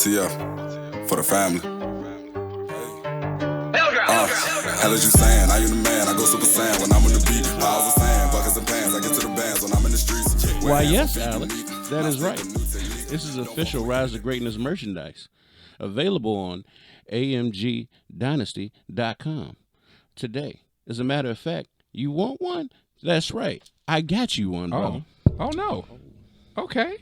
ATF for the family. Hell as you saying, I am the man, I go super saiyan when I'm on the beat. Miles of sand, buckets and pans, I get to the bands when I'm in the streets. Why, yes, Alex, that is right. This is official Rise to Greatness merchandise, available on amgdynasty.com today. As a matter of fact, you want one? That's right. I got you one, brother. Oh no. Okay.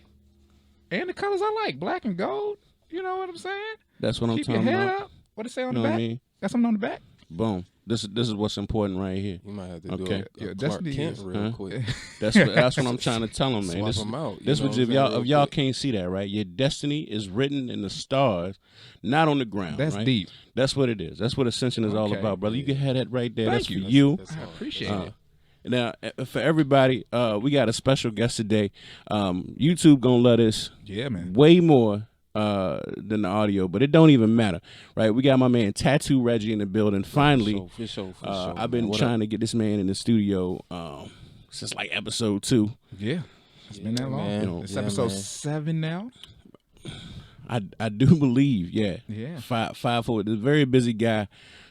And the colors I like, black and gold. You know what I'm saying? That's what I'm Keep talking your head about. up. What it say on You the know what back? I mean? Got something on the back? Boom. This is what's important right here. You might have to Okay. do a Clark Clark Kent is- real quick. That's what I'm trying to tell them, man. Swap This, them out. this you know what what if I'm y'all saying, if y'all real quick. can't see that, right? Your destiny is written in the stars, not on the ground. That's right? deep. That's what it is. That's what Ascension is all Okay. about, brother. You can have that right there. Thank That's you. for you. That's I hard. appreciate That's it. Now, for everybody, we got a special guest today. YouTube gonna let us Yeah, man. way more than the audio, but it don't even matter, right? We got my man Tattoo Reggie in the building. Finally, For sure. I've been trying to get this man in the studio since like episode 2. Yeah. It's been that long. man. You know, It's Yeah, episode man. 7 now. I do believe, yeah. Yeah. 5-4. This very busy guy.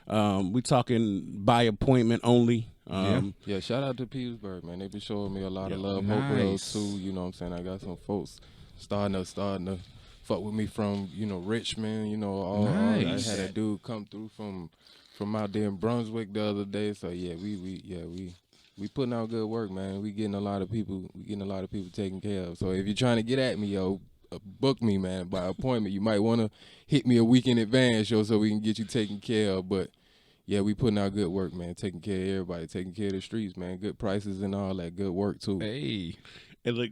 We talking by appointment only. Yeah, shout out to Petersburg, man. They been showing me a lot of love. Nice. Hope those too. You know what I'm saying? I got some folks starting to fuck with me from, Richmond, all Nice. I had a dude come through from out there in Brunswick the other day. So yeah, we putting out good work, man. We getting a lot of people taken care of. So if you're trying to get at me, book me, man, by appointment. You might want to hit me a week in advance, so we can get you taken care of. But yeah, we putting out good work, man. Taking care of everybody, taking care of the streets, man. Good prices and all that. Good work too. Hey. And look,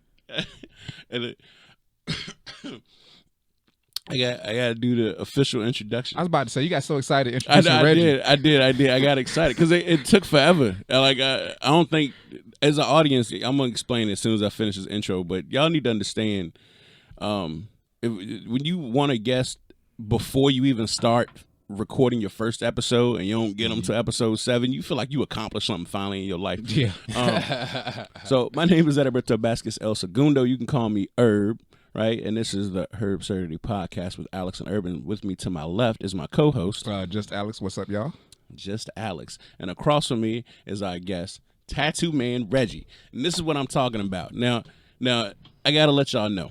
I got to do the official introduction. I was about to say, you got so excited introducing Reggie. I did. I got excited because it took forever. Like I don't think, as an audience, I'm gonna explain it as soon as I finish this intro. But y'all need to understand, when you want a guest before you even start recording your first episode and you don't get them to episode 7, you feel like you accomplished something finally in your life. Yeah. So my name is Herbsurdity Vasquez El Segundo. You can call me Herb. Right, and this is the Herbsurdity Podcast with Alex and Urban. With me to my left is my co-host, Just Alex. What's up, y'all? Just Alex, and across from me is our guest, Tattoo Man Reggie. And this is what I'm talking about. Now, I gotta let y'all know.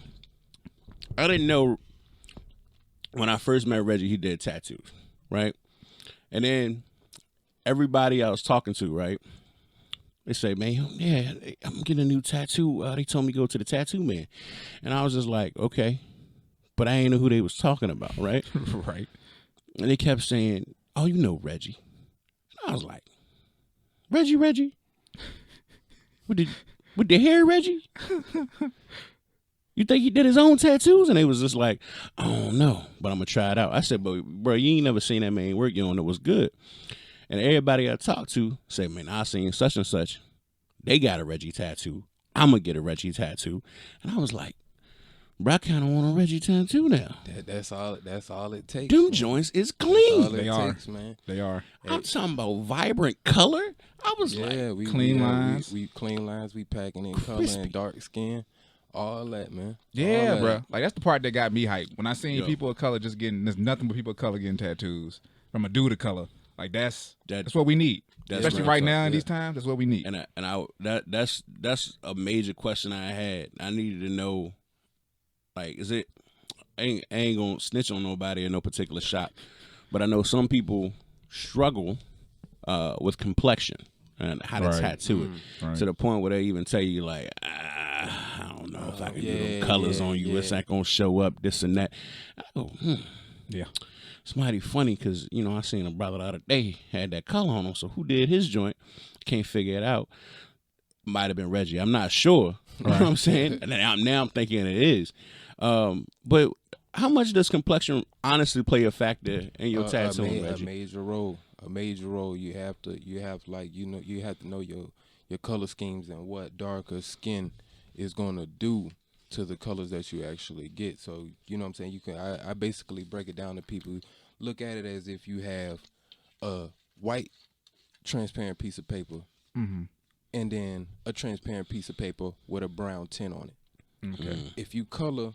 I didn't know when I first met Reggie, he did tattoos, right? And then everybody I was talking to, right? They say, man, yeah, I'm getting a new tattoo. They told me to go to the tattoo man. And I was just like, okay. But I ain't know who they was talking about, right? Right. And they kept saying, oh, you know Reggie. And I was like, Reggie? With the hair, Reggie? You think he did his own tattoos? And they was just like, I don't know, but I'm going to try it out. I said, but bro, you ain't never seen that man work. You don't know what's good. And everybody I talked to said, man, I seen such and such. They got a Reggie tattoo. I'm going to get a Reggie tattoo. And I was like, bro, I kind of want a Reggie tattoo now. That's all it takes. Them man. joints is That's all clean. it They are. takes, man. They are. I'm talking about vibrant color. I was like, Yeah, we Clean lines. We clean lines. We packing in color Crispy. and dark skin. All that, man. Yeah, All bro. that. Like, that's the part that got me hyped. When I seen Yo. people of color just getting, there's nothing but people of color getting tattoos from a dude of color. Like, that's That- what we need. that's Especially real right talk, now in yeah. these times, that's what we need. that's a major question I had. I needed to know, like, is it? I ain't gonna snitch on nobody in no particular shop, but I know some people struggle with complexion and how to Right. tattoo it Right. to the point where they even tell you like, I don't know if I can do yeah, them colors yeah, on you. yeah. It's not gonna show up this and that. I go, Yeah. It's mighty funny because, I seen a brother the other day had that color on him. So who did his joint? Can't figure it out. Might have been Reggie. I'm not sure. You know what I'm saying? And now I'm thinking it is. But how much does complexion honestly play a factor in your tattooing, a Reggie? major role. You have to know your color schemes and what darker skin is going to do to the colors that you actually get. So, you know what I'm saying? I basically break it down to people. Look at it as if you have a white transparent piece of paper and then a transparent piece of paper with a brown tint on it. Okay. If you color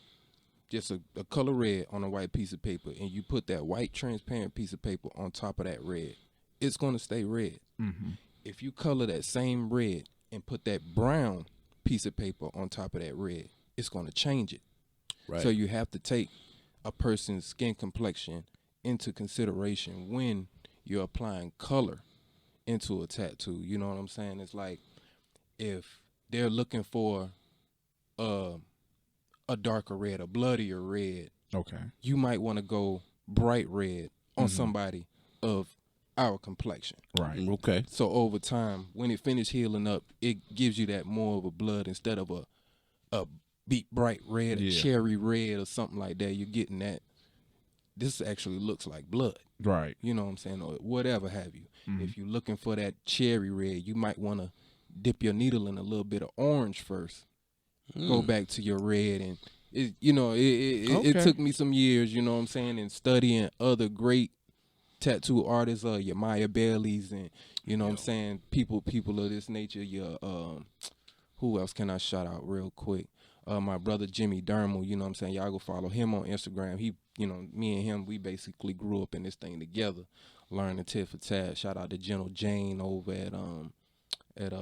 just a color red on a white piece of paper, and you put that white transparent piece of paper on top of that red, it's going to stay red. Mm-hmm. If you color that same red and put that brown piece of paper on top of that red, it's going to change it. Right. So you have to take a person's skin complexion into consideration when you're applying color into a tattoo. You know what I'm saying? It's like if they're looking for a darker red, a bloodier red, Okay. you might want to go bright red on somebody of our complexion. Right. Okay. So over time, when it finishes healing up, it gives you that more of a blood instead of a beet bright red, a cherry red or something like that. You're getting that. This actually looks like blood. Right. You know what I'm saying? Or whatever have you. If you're looking for that cherry red, you might want to dip your needle in a little bit of orange first. Go back to your red, and it took me some years, you know what I'm saying, and studying other great tattoo artists, your Maya Baileys, and you know what I'm saying, people of this nature. Your who else can I shout out real quick? My brother Jimmy Dermal, you know what I'm saying. Y'all go follow him on Instagram. He, you know, me and him, we basically grew up in this thing together, learning tit for tat. Shout out to Gentle Jane over at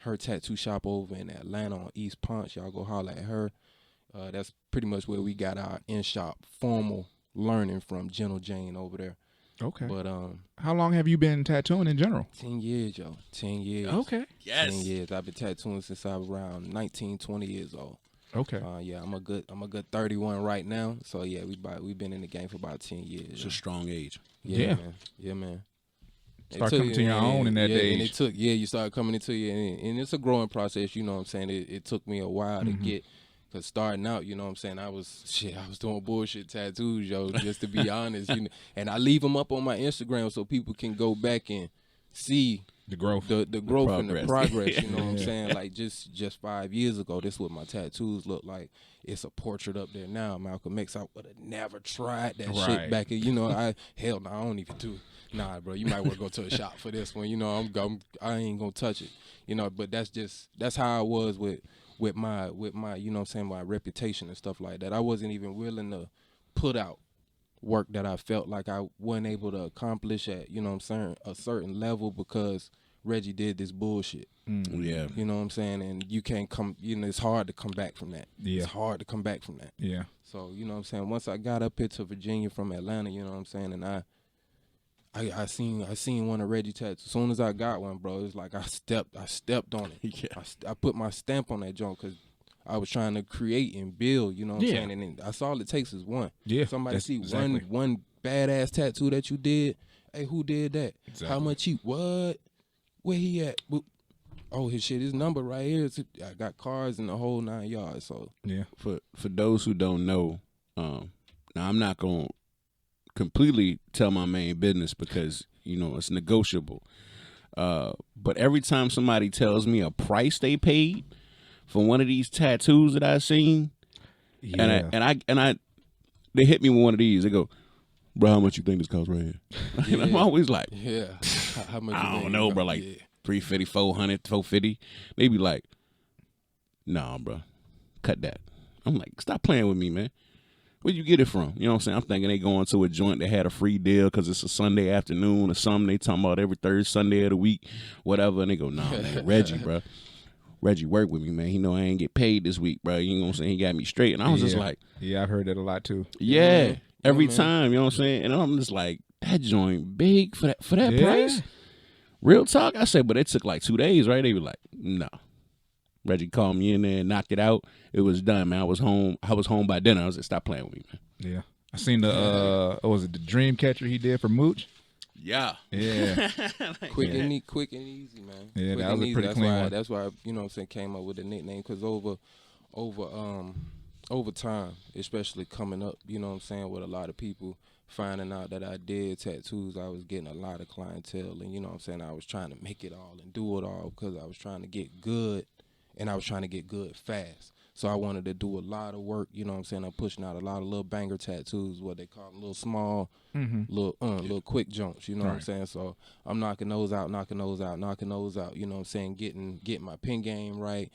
her tattoo shop over in Atlanta on East Punch. Y'all go holler at her. That's pretty much where we got our in-shop formal learning from, Gentle Jane over there. Okay. But how long have you been tattooing in general? 10 years, yo. 10 years. Okay. Yes. 10 years. I've been tattooing since I was around 19, 20 years old. Okay. Yeah, I'm a good 31 right now. So yeah, we've been in the game for about 10 years. It's a strong age. Yeah. Man. Yeah, man. Start coming to your own in that age. And it took, you start coming into you, and it's a growing process, you know what I'm saying? It took me a while to get, because starting out, you know what I'm saying, I was doing bullshit tattoos, yo, just to be honest, you know, and I leave them up on my Instagram so people can go back and see the growth, the growth and the progress, you know what I'm Yeah. saying? Like just 5 years ago, this is what my tattoos look like. It's a portrait up there now. Malcolm X, I would have never tried that Right. shit back. You know, I don't even do. Nah, bro, you might want to go to a shop for this one. You know, I ain't gonna touch it. You know, but that's how I was with my you know what I'm saying, my reputation and stuff like that. I wasn't even willing to put out work that I felt like I wasn't able to accomplish at, you know what I'm saying, a certain level, because Reggie did this bullshit. Yeah. You know what I'm saying? And you can't come, you know, it's hard to come back from that. Yeah. It's hard to come back from that. Yeah. So, you know what I'm saying, once I got up here to Virginia from Atlanta, you know what I'm saying, and I seen one of Reggie tattoos. As soon as I got one, bro, it's like I stepped on it. Yeah. I put my stamp on that joint because I was trying to create and build, you know what I'm saying? And then that's all it takes is one. Yeah, Somebody that's see exactly. one badass tattoo that you did. Hey, who did that? Exactly. How much what? Where he at? Oh, his number right here. I got cars in the whole 9 yards. So Yeah. For those who don't know, now I'm not gonna completely tell my main business because you know it's negotiable. But every time somebody tells me a price they paid for one of these tattoos that I've seen, Yeah. and I they hit me with one of these. They go, "Bro, how much you think this costs right here?" And I'm always like, yeah, how much? I you don't think know, you bro. got? Like Yeah. 350, 400, 450. They be like, "Nah, bro, cut that." I'm like, "Stop playing with me, man. Where'd you get it from?" You know what I'm saying? I'm thinking they going to a joint that had a free deal because it's a Sunday afternoon or something. They talking about every third Sunday of the week, whatever. And they go, "Nah, man, Reggie, bro. Reggie worked with me, man. He know I ain't get paid this week, bro. You know what I'm saying? He got me straight." And I was just like, yeah, I've heard that a lot too. yeah, man. every man. time, you know what I'm saying? And I'm just like, that joint big for that Yeah. price? Real talk? I said, but it took like 2 days, right? They were like, no. Reggie called me in there and knocked it out. It was done, man. I was home by dinner. I was like, stop playing with me, man. Yeah. I seen the was it the dream catcher he did for Mooch? Yeah. Yeah. Quick and easy, man. Yeah, Quick that was and a easy. pretty clean one. That's why you know what I'm saying, came up with the nickname, because over time, especially coming up, you know what I'm saying, with a lot of people finding out that I did tattoos, I was getting a lot of clientele, and you know what I'm saying, I was trying to make it all and do it all because I was trying to get good, and I was trying to get good fast. So I wanted to do a lot of work, you know what I'm saying. I'm pushing out a lot of little banger tattoos, what they call them, little small, little quick jumps, you know what I'm Right. saying. So I'm knocking those out, you know what I'm saying, getting my pen game right,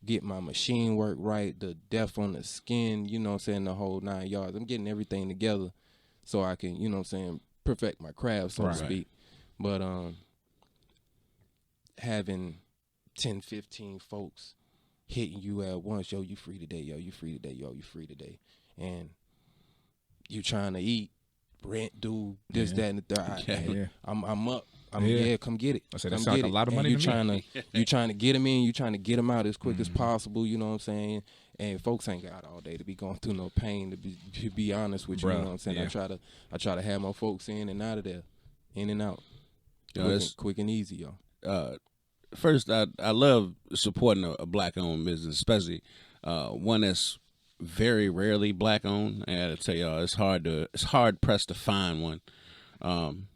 get my machine work right, the depth on the skin, you know what I'm saying, the whole 9 yards. I'm getting everything together so I can, you know what I'm saying, perfect my craft, so to speak. But having 10, 15 folks hitting you at once, yo, you free today, yo, you free today, yo, you free today. And you trying to eat, rent, do this, that, and the third. I'm up. Come get it. I said come that sounds like get a lot of money you to me. you trying to get them in, you trying to get them out as quick as possible, you know what I'm saying? And folks ain't got all day to be going through no pain, to be honest with you, you know what I'm saying? I try to have my folks in and out of there, in and out. Quick and easy, yo. First, I love supporting a black-owned business, especially one that's very rarely black-owned. I gotta tell y'all, it's hard pressed to find one,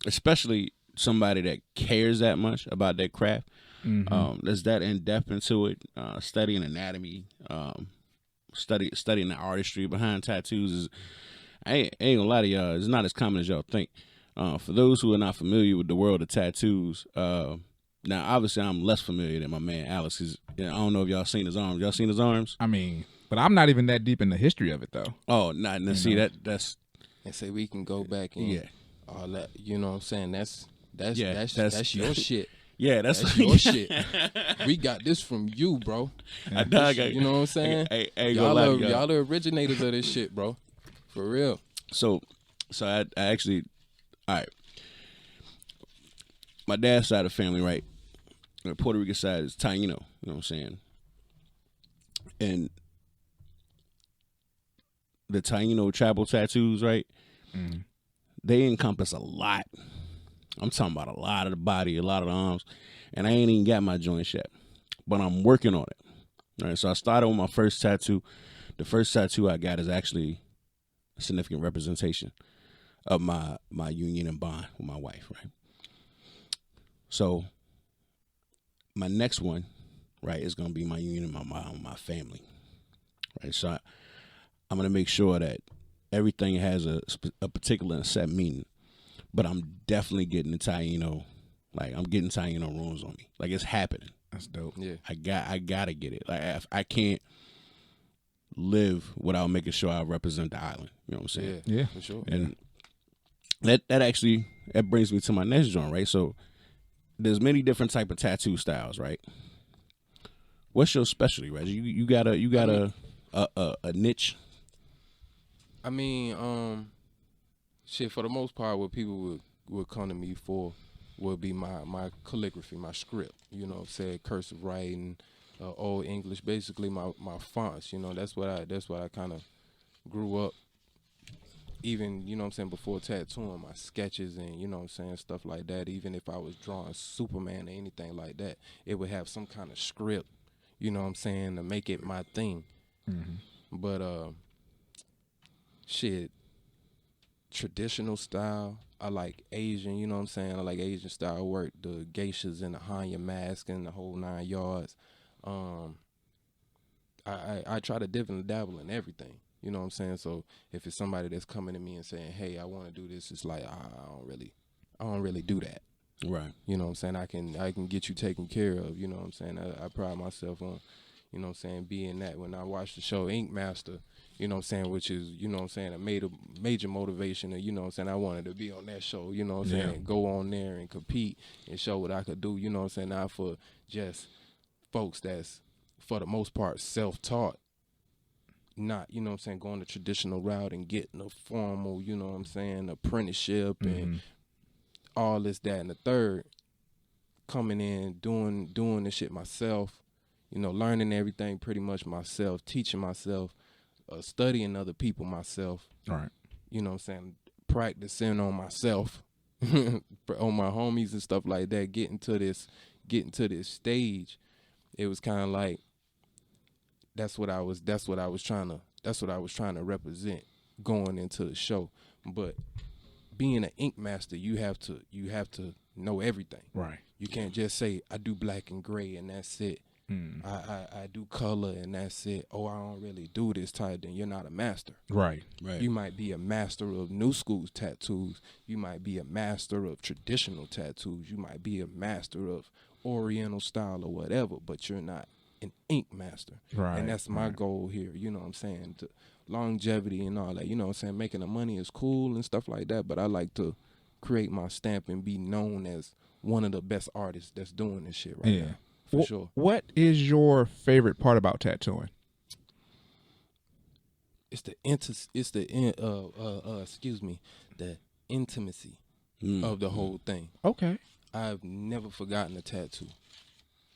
especially somebody that cares that much about their craft. There's that in depth into it. Studying anatomy, studying the artistry behind tattoos is. I ain't gonna lie to y'all, it's not as common as y'all think. For those who are not familiar with the world of tattoos, now obviously I'm less familiar than my man Alex. Cause, I don't know if y'all seen his arms. Y'all seen his arms? I mean, but I'm not even that deep in the history of it though. Oh, not see that's. And say we can go back and all that. You know what I'm saying? That's your shit. Yeah, that's your shit. We got this from you, bro. You know what I'm saying? Y'all are the originators of this shit, bro. For real. So I actually, all right. My dad's side of the family, right? The Puerto Rican side is Taino. You know what I'm saying? And the Taino tribal tattoos, right? They encompass a lot. I'm talking about a lot of the body, a lot of the arms, and I ain't even got my joints yet, but I'm working on it. All right, so I started with my first tattoo. The first tattoo I got is actually a significant representation of my union and bond with my wife, right? So my next one, right, is going to be my union and my family, right? So I'm going to make sure that everything has a particular and set meaning. But I'm definitely getting the Taino, like I'm getting Taino runes on me. Like it's happening. That's dope. Yeah. I gotta get it. Like I can't live without making sure I represent the island. You know what I'm saying? Yeah, for sure. And that actually brings me to my next joint, right? So there's many different type of tattoo styles, right? What's your specialty, Reggie? You got a niche? I mean, shit, for the most part, what people would come to me for would be my calligraphy, my script, you know, say cursive writing, old English, basically my fonts, you know, that's what I kind of grew up, even, you know what I'm saying, before tattooing, my sketches and, you know what I'm saying, stuff like that. Even if I was drawing Superman or anything like that, it would have some kind of script, you know what I'm saying, to make it my thing. But, shit, traditional style, I like Asian, you know what I'm saying? I like Asian style work, the geishas and the Hanya mask and the whole 9 yards. I try to dip and dabble in everything, you know what I'm saying? So if it's somebody that's coming to me and saying, hey, I want to do this, it's like I don't really do that. Right. You know what I'm saying? I can get you taken care of, you know what I'm saying? I pride myself on, you know what I'm saying, being that. When I watched the show Ink Master, you know what I'm saying, which is, you know what I'm saying, a major motivation, and, you know what I'm saying, I wanted to be on that show, you know what I'm saying, go on there and compete and show what I could do, you know what I'm saying, not for just folks that's, for the most part, self-taught, not, you know what I'm saying, going the traditional route and getting a formal, you know what I'm saying, apprenticeship and all this, that, and the third, coming in, doing this shit myself, you know, learning everything pretty much myself, teaching myself, studying other people myself. Right. You know what I'm saying? Practicing on myself, on my homies and stuff like that, getting to this stage. It was kind of like that's what I was trying to represent going into the show. But being an ink master, you have to know everything. Right. You can't just say I do black and gray and that's it. I do color and that's it. Oh, I don't really do this type. Then you're not a master. Right. You might be a master of new school tattoos. You might be a master of traditional tattoos. You might be a master of Oriental style or whatever. But you're not an ink master. Right. And that's my goal here, you know what I'm saying? Longevity and all that, you know what I'm saying? Making the money is cool and stuff like that, but I like to create my stamp and be known as one of the best artists that's doing this shit right now. For sure. What is your favorite part about tattooing? It's the intimacy of the whole thing. Okay. I've never forgotten a tattoo,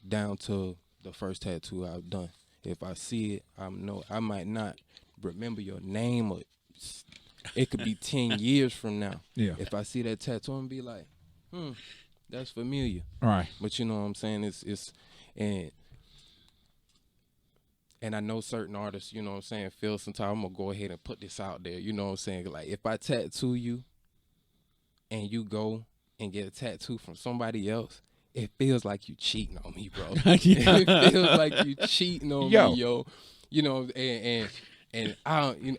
down to the first tattoo I've done. If I see it, I might not remember your name, or it could be 10 years from now. Yeah. If I see that tattoo and be like, that's familiar. All right. But you know what I'm saying? And I know certain artists, you know what I'm saying, feel sometimes I'm going to go ahead and put this out there. You know what I'm saying? Like, if I tattoo you and you go and get a tattoo from somebody else, it feels like you cheating on me, bro. It feels like you cheating on me, yo. You know, and I don't, you know,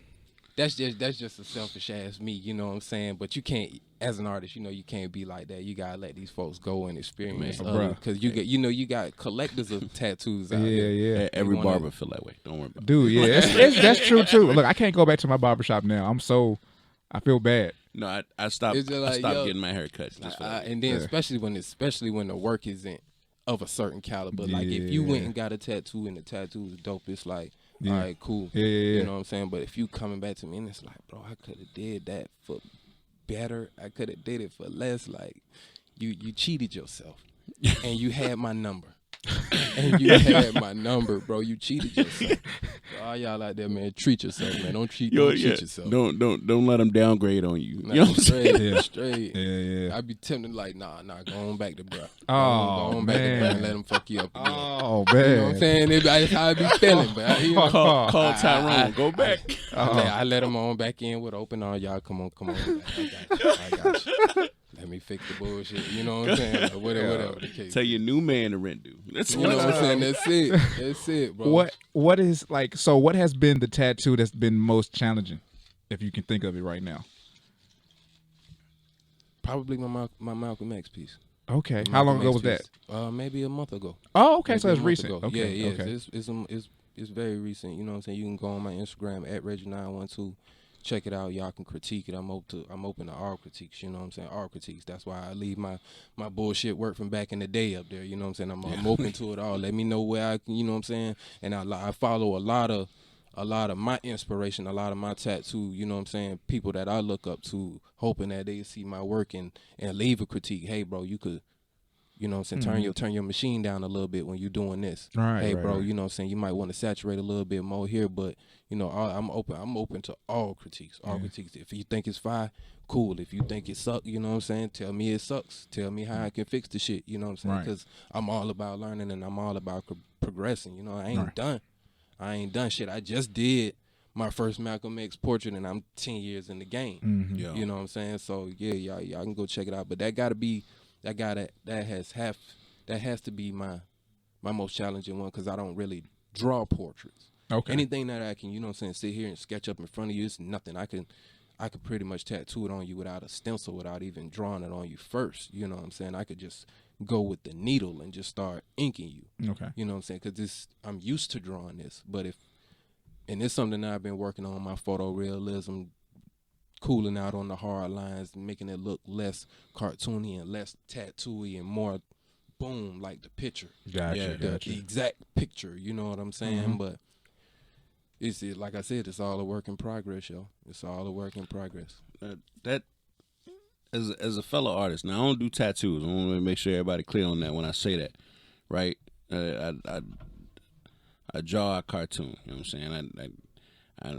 that's just a selfish ass me, you know what I'm saying? But you can't, as an artist, you know, you can't be like that. You gotta let these folks go and experience, because you got collectors of tattoos out there. Yeah. Every barber feel that way. Don't worry about it. Dude, yeah, that's true too. Look, I can't go back to my barbershop now. I feel bad. No, I stopped. I stopped getting my hair cut. And then especially when the work isn't of a certain caliber. Like if you went and got a tattoo and the tattoo is dope, it's like, all right, cool. Yeah. You know what I'm saying? But if you coming back to me and it's like, bro, I could have did that for better. I could have did it for less. Like you cheated yourself, and you had my number. And you had my number, bro. You cheated yourself. So all y'all out there, man, treat yourself, man. Don't cheat yourself. Don't let them downgrade on you. Nah, you know what I'm saying? Straight. Yeah. I'd be tempted like, nah, go on back to bro. Oh, go on back to bro and let him fuck you up again. Oh, man. You know what I'm saying? That's how I be feeling. But Call Tyrone. Go back. I let him on back in with open arms. Y'all come on. I got you. Let me fix the bullshit. You know what I'm saying? Like, whatever the case. Tell your new man the rent due. That's you know what I'm saying? That's it, bro. What is like? So what has been the tattoo that's been most challenging, if you can think of it right now? Probably my Malcolm X piece. Okay. How long ago was that? Maybe a month ago. Oh, okay. Maybe So it's recent. Ago. Okay. Yeah. Okay. It's very recent. You know what I'm saying? You can go on my Instagram at Reggie912. Check it out. Y'all can critique it. I'm open to all critiques. You know what I'm saying? All critiques. That's why I leave my bullshit work from back in the day up there. You know what I'm saying? I'm open to it all. Let me know where I can. You know what I'm saying? And I follow a lot of my inspiration, a lot of my tattoo. You know what I'm saying? People that I look up to, hoping that they see my work and leave a critique. Hey, bro, you could. You know what I'm saying? Turn your machine down a little bit when you're doing this. Right. Hey, bro, you know what I'm saying? You might want to saturate a little bit more here, but you know, I'm open to all critiques. All critiques. If you think it's fine, cool. If you think it sucks, you know what I'm saying? Tell me it sucks. Tell me how I can fix the shit. You know what I'm saying? Because I'm all about learning and I'm all about progressing. You know, I ain't done. I ain't done shit. I just did my first Malcolm X portrait, and I'm 10 years in the game. Mm-hmm. You know what I'm saying? So y'all can go check it out. But that has to be my most challenging one, because I don't really draw portraits. Okay. Anything that I can, you know what I'm saying, sit here and sketch up in front of you, it's nothing. I could pretty much tattoo it on you without a stencil, without even drawing it on you first. You know what I'm saying? I could just go with the needle and just start inking you. Okay. You know what I'm saying? Because I'm used to drawing this, and it's something that I've been working on, my photorealism, cooling out on the hard lines, making it look less cartoony and less tattooy and more boom, like the picture. Gotcha. The exact picture, you know what I'm saying? But it's like I said, it's all a work in progress, yo. It's all a work in progress. That as a fellow artist, now I don't do tattoos. I want to make sure everybody clear on that when I say that, right? I draw a cartoon. You know what I'm saying? I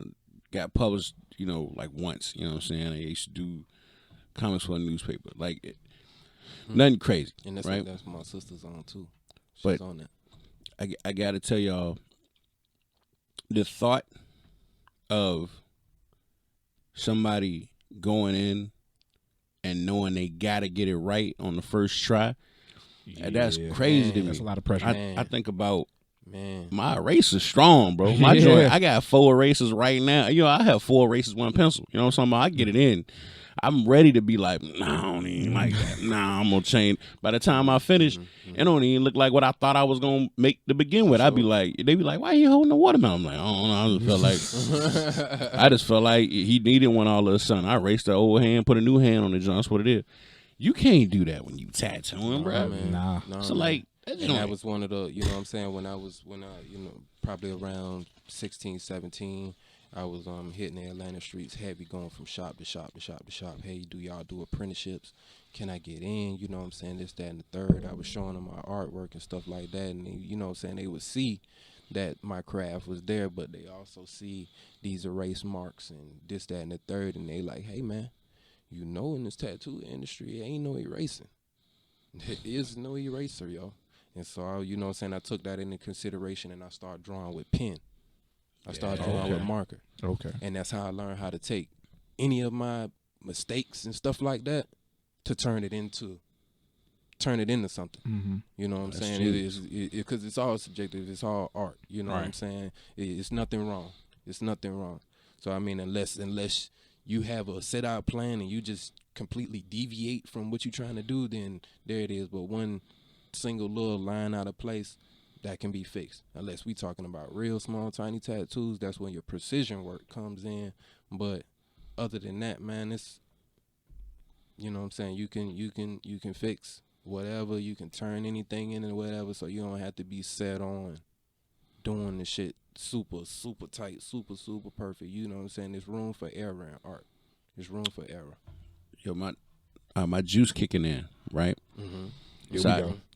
got published, you know, like once. You know what I'm saying? I used to do comics for a newspaper, like nothing crazy, and that's right? That's my sister's on too. She's but on that. I got to tell y'all, the thought of somebody going in and knowing they got to get it right on the first try, that's crazy to me. That's a lot of pressure. I think about, man, my eraser's strong, bro. My joint, I got 4 erasers right now. You know, I have 4 erasers, 1 pencil. You know what I'm talking about? I get it in. I'm ready to be like, nah, I don't even like that. Nah, I'm gonna change. By the time I finish, it don't even look like what I thought I was gonna make to begin with. I'd be like, they be like, why you holding the watermelon? I'm like, I don't know. I just felt like he needed one all of a sudden. I erased the old hand, put a new hand on the joint. That's what it is. You can't do that when you tattooing, bro. Nah. So like, and that was one of the, you know what I'm saying, when I, you know, probably around 16, 17, I was hitting the Atlanta streets heavy, going from shop to shop to shop to shop. Hey, do y'all do apprenticeships? Can I get in? You know what I'm saying? This, that, and the third. I was showing them my artwork and stuff like that. And, they, you know what I'm saying, they would see that my craft was there, but they also see these erase marks and this, that, and the third. And they like, hey, man, you know in this tattoo industry, ain't no erasing. There is no eraser, yo. And so, you know what I'm saying, I took that into consideration and I started drawing with pen. I started drawing with marker. Okay. And that's how I learned how to take any of my mistakes and stuff like that to turn it into something. Mm-hmm. You know what I'm saying? true. It is because it's all subjective. It's all art. You know what I'm saying? It's nothing wrong. It's nothing wrong. So I mean, unless you have a set out plan and you just completely deviate from what you're trying to do, then there it is. But one single little line out of place, that can be fixed. Unless we talking about real small, tiny tattoos, that's when your precision work comes in. But other than that, man, it's, you know what I'm saying, you can fix whatever, you can turn anything into whatever, so you don't have to be set on doing the shit super, super tight, super, super perfect. You know what I'm saying? There's room for error in art. There's room for error. Yo, my juice kicking in, right? Mm-hmm.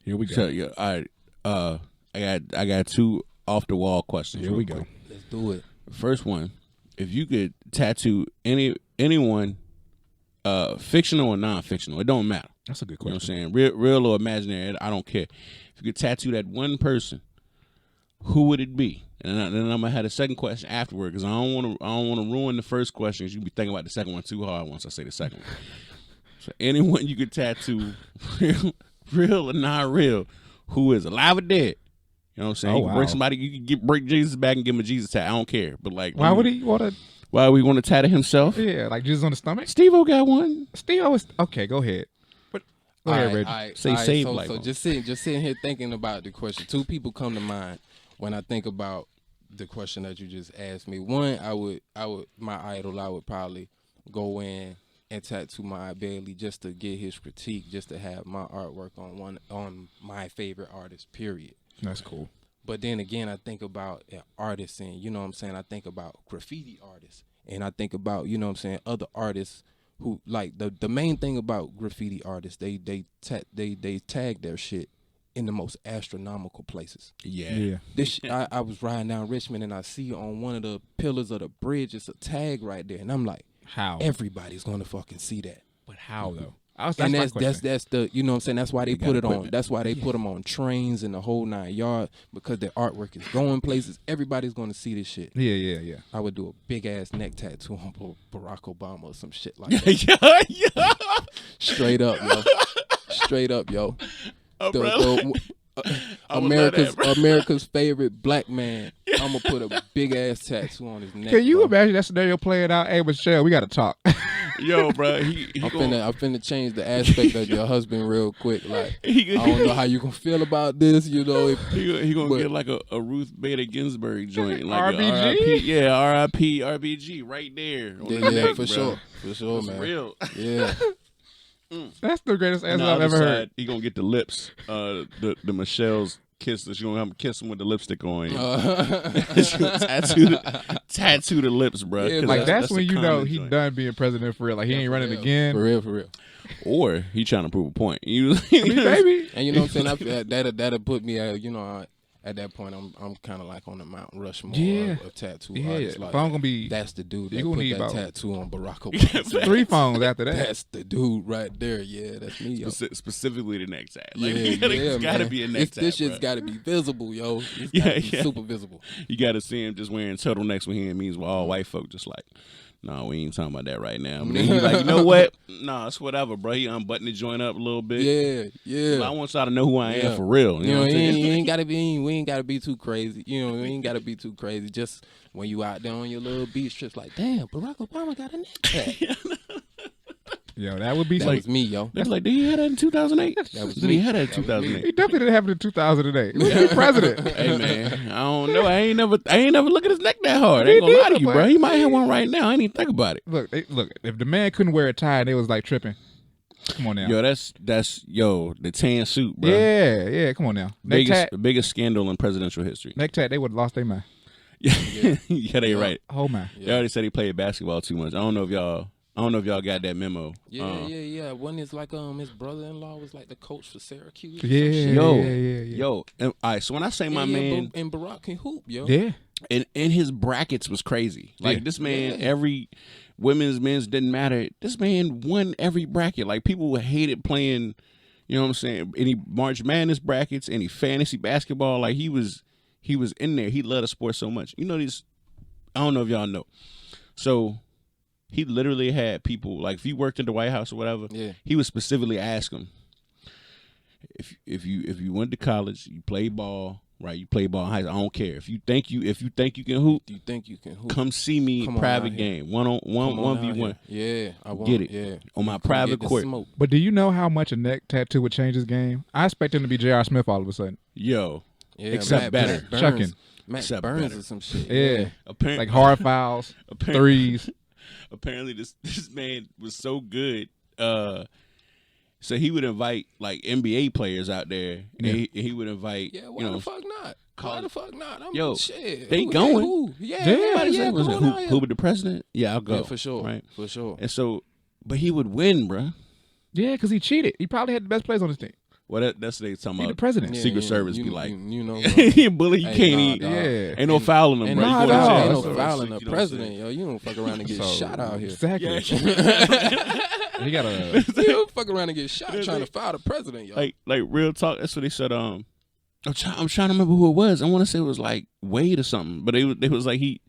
Here we go. So, yeah, all right. I got two off the wall questions. Here we go. Let's do it. First one, if you could tattoo anyone, fictional or non-fictional, it don't matter. That's a good You know question. what I'm saying? Real or imaginary, I don't care. If you could tattoo that one person, who would it be? And then I'm gonna have a second question afterward because I don't want to ruin the first question. You be thinking about the second one too hard once I say the second one. So anyone you could tattoo, real or not real, who is alive or dead? You know what I'm saying? Oh, You can wow. break somebody, you can break Jesus back and give him a Jesus tat. I don't care. But like, Why would he want to? Why would we want to tattoo himself? Yeah, like Jesus on the stomach. Steve-O got one. Steve always okay. Go ahead. But go ahead, Reggie. Say save so, like so one. just sitting here thinking about the question. Two people come to mind when I think about the question that you just asked me. One, I would my idol, I would probably go in and tattoo my Bailey just to get his critique, just to have my artwork on my favorite artist, period. That's cool. But then again, I think about artists, and you know what I'm saying, I think about graffiti artists, and I think about, you know what I'm saying, other artists who, like, the main thing about graffiti artists, they tag their shit in the most astronomical places. Yeah. This I was riding down Richmond and I see on one of the pillars of the bridge, it's a tag right there, and I'm like, How? everybody's gonna fucking see that. But how though? And that's the, you know what I'm saying, that's why they put it on. equipment. That's why they put them on trains and the whole 9 yards, because their artwork is going places. Everybody's gonna see this shit. Yeah. I would do a big ass neck tattoo on Barack Obama or some shit like that. yeah. Straight up, yo. Straight up, yo. Bro. I would love that, bro. America's favorite black man. I'm gonna put a big ass tattoo on his neck. Can you bro. imagine that scenario playing out? Hey, Michelle, we got to talk. Yo, bro. I'm finna change the aspect of your husband real quick. Like, I He don't know how you gonna feel about this, you know. He gonna But- get like a Ruth Bader Ginsburg joint, like RBG? a RIP, yeah, RIP RBG right there. On the Yeah, neck, for bro. sure. For sure, It's man. real. Yeah. That's the greatest answer On the I've other ever heard. side, he gonna get the lips, the Michelle's kiss. She gonna have him kiss him with the lipstick on. She gonna tattoo the lips, bro. Yeah, 'cause Like that's the when you know common he joint. done being president for real. Like he ain't running again. For real. Or he trying to prove a point. You, I mean, baby. And you know what I'm saying? That'll put me at, you know, at that point I'm kind of like on the Mount Rushmore Yeah. of tattoo Yeah, artists. Like, if I'm gonna be that's the dude you that gonna put need that about tattoo on Barack Obama. 3 phones after that. That's the dude right there. Yeah, that's me, yo. specifically the neck tat. Like, Yeah, it's gotta man. be a neck tat. This shit's bro. got to be visible, yo. It's Yeah, gotta be yeah. super visible. You got to see him just wearing turtlenecks when he in means with all white folk just like, no, we ain't talking about that right now. But then he like, you know what? Nah, it's whatever, bro. He unbuttoned the joint up a little bit. Yeah. I want y'all to know who I am Yeah. for real. You know what I'm saying? we ain't gotta be too crazy. You know, we ain't gotta be too crazy. Just when you out there on your little beach trips, like, damn, Barack Obama got a neck tat. Yo, that would be That was me, yo. They was like, did he have that in 2008? That was Did me. he have that in That was me. 2008? He definitely didn't have it in 2008. He was president. Hey man, I don't know. I ain't never look at his neck that hard. I ain't gonna lie to you, bro. He might have one right now. I ain't even think about it. Look, if the man couldn't wear a tie and they was like tripping, come on now. Yo, that's the tan suit, bro. Yeah, come on now. Biggest scandal in presidential history. Neck tat, they would have lost their mind. Yeah, they right. Oh man. They already said he played basketball too much. I don't know if y'all got that memo. Yeah. Wasn't his like his brother-in-law was like the coach for Syracuse? or some Yeah, shit? Yo. And, all right, so when I say my man, and Barack can hoop, yo. Yeah. and his brackets was crazy. Like Yeah. this man, every women's, men's didn't matter. This man won every bracket. Like people hated playing. You know what I'm saying? Any March Madness brackets, any fantasy basketball. Like he was in there. He loved the sport so much. You know these. I don't know if y'all know. So he literally had people like if you worked in the White House or whatever. Yeah. He would specifically ask them if you went to college, you played ball, right? You played ball in high school. I don't care if you think you can hoop. Do you think you can hoop? Come see me Come on private out here. game 1v1. Yeah, I want Get it. Yeah, On my Come private get the court. smoke. But do you know how much a neck tattoo would change his game? I expect him to be J.R. Smith all of a sudden. Yo, Yeah, Except better. Matt Burns, Chucking. Matt Except Burns better. or some shit. Yeah. apparently, Like hard fouls, threes. apparently this man was so good. So he would invite like NBA players out there, and Yeah. he would invite. Yeah, why the fuck not? Why the fuck not? I'm Yo, shit. they Who- going. who? Yeah, Yeah, yeah, was it come on out here. who with the president? Yeah, I'll go. Yeah, for sure. Right, For sure. and so, but he would win, bruh. Yeah, because he cheated. He probably had the best players on his team. Well, that's what they talking He the about. president. Yeah, Secret yeah, Service you, be like, you know, he a bully, you Hey, can't nah, eat. dog. Yeah. Ain't no fouling them, Ain't bro. no, You go to dog. jail. ain't no So, fouling you a know what I'm president, saying? yo. You don't fuck around and get shot out here. Exactly. He got a. You don't fuck around and get shot trying to foul the president, yo. like real talk. That's what they said. I'm trying to remember who it was. I want to say it was like Wade or something, but it was like he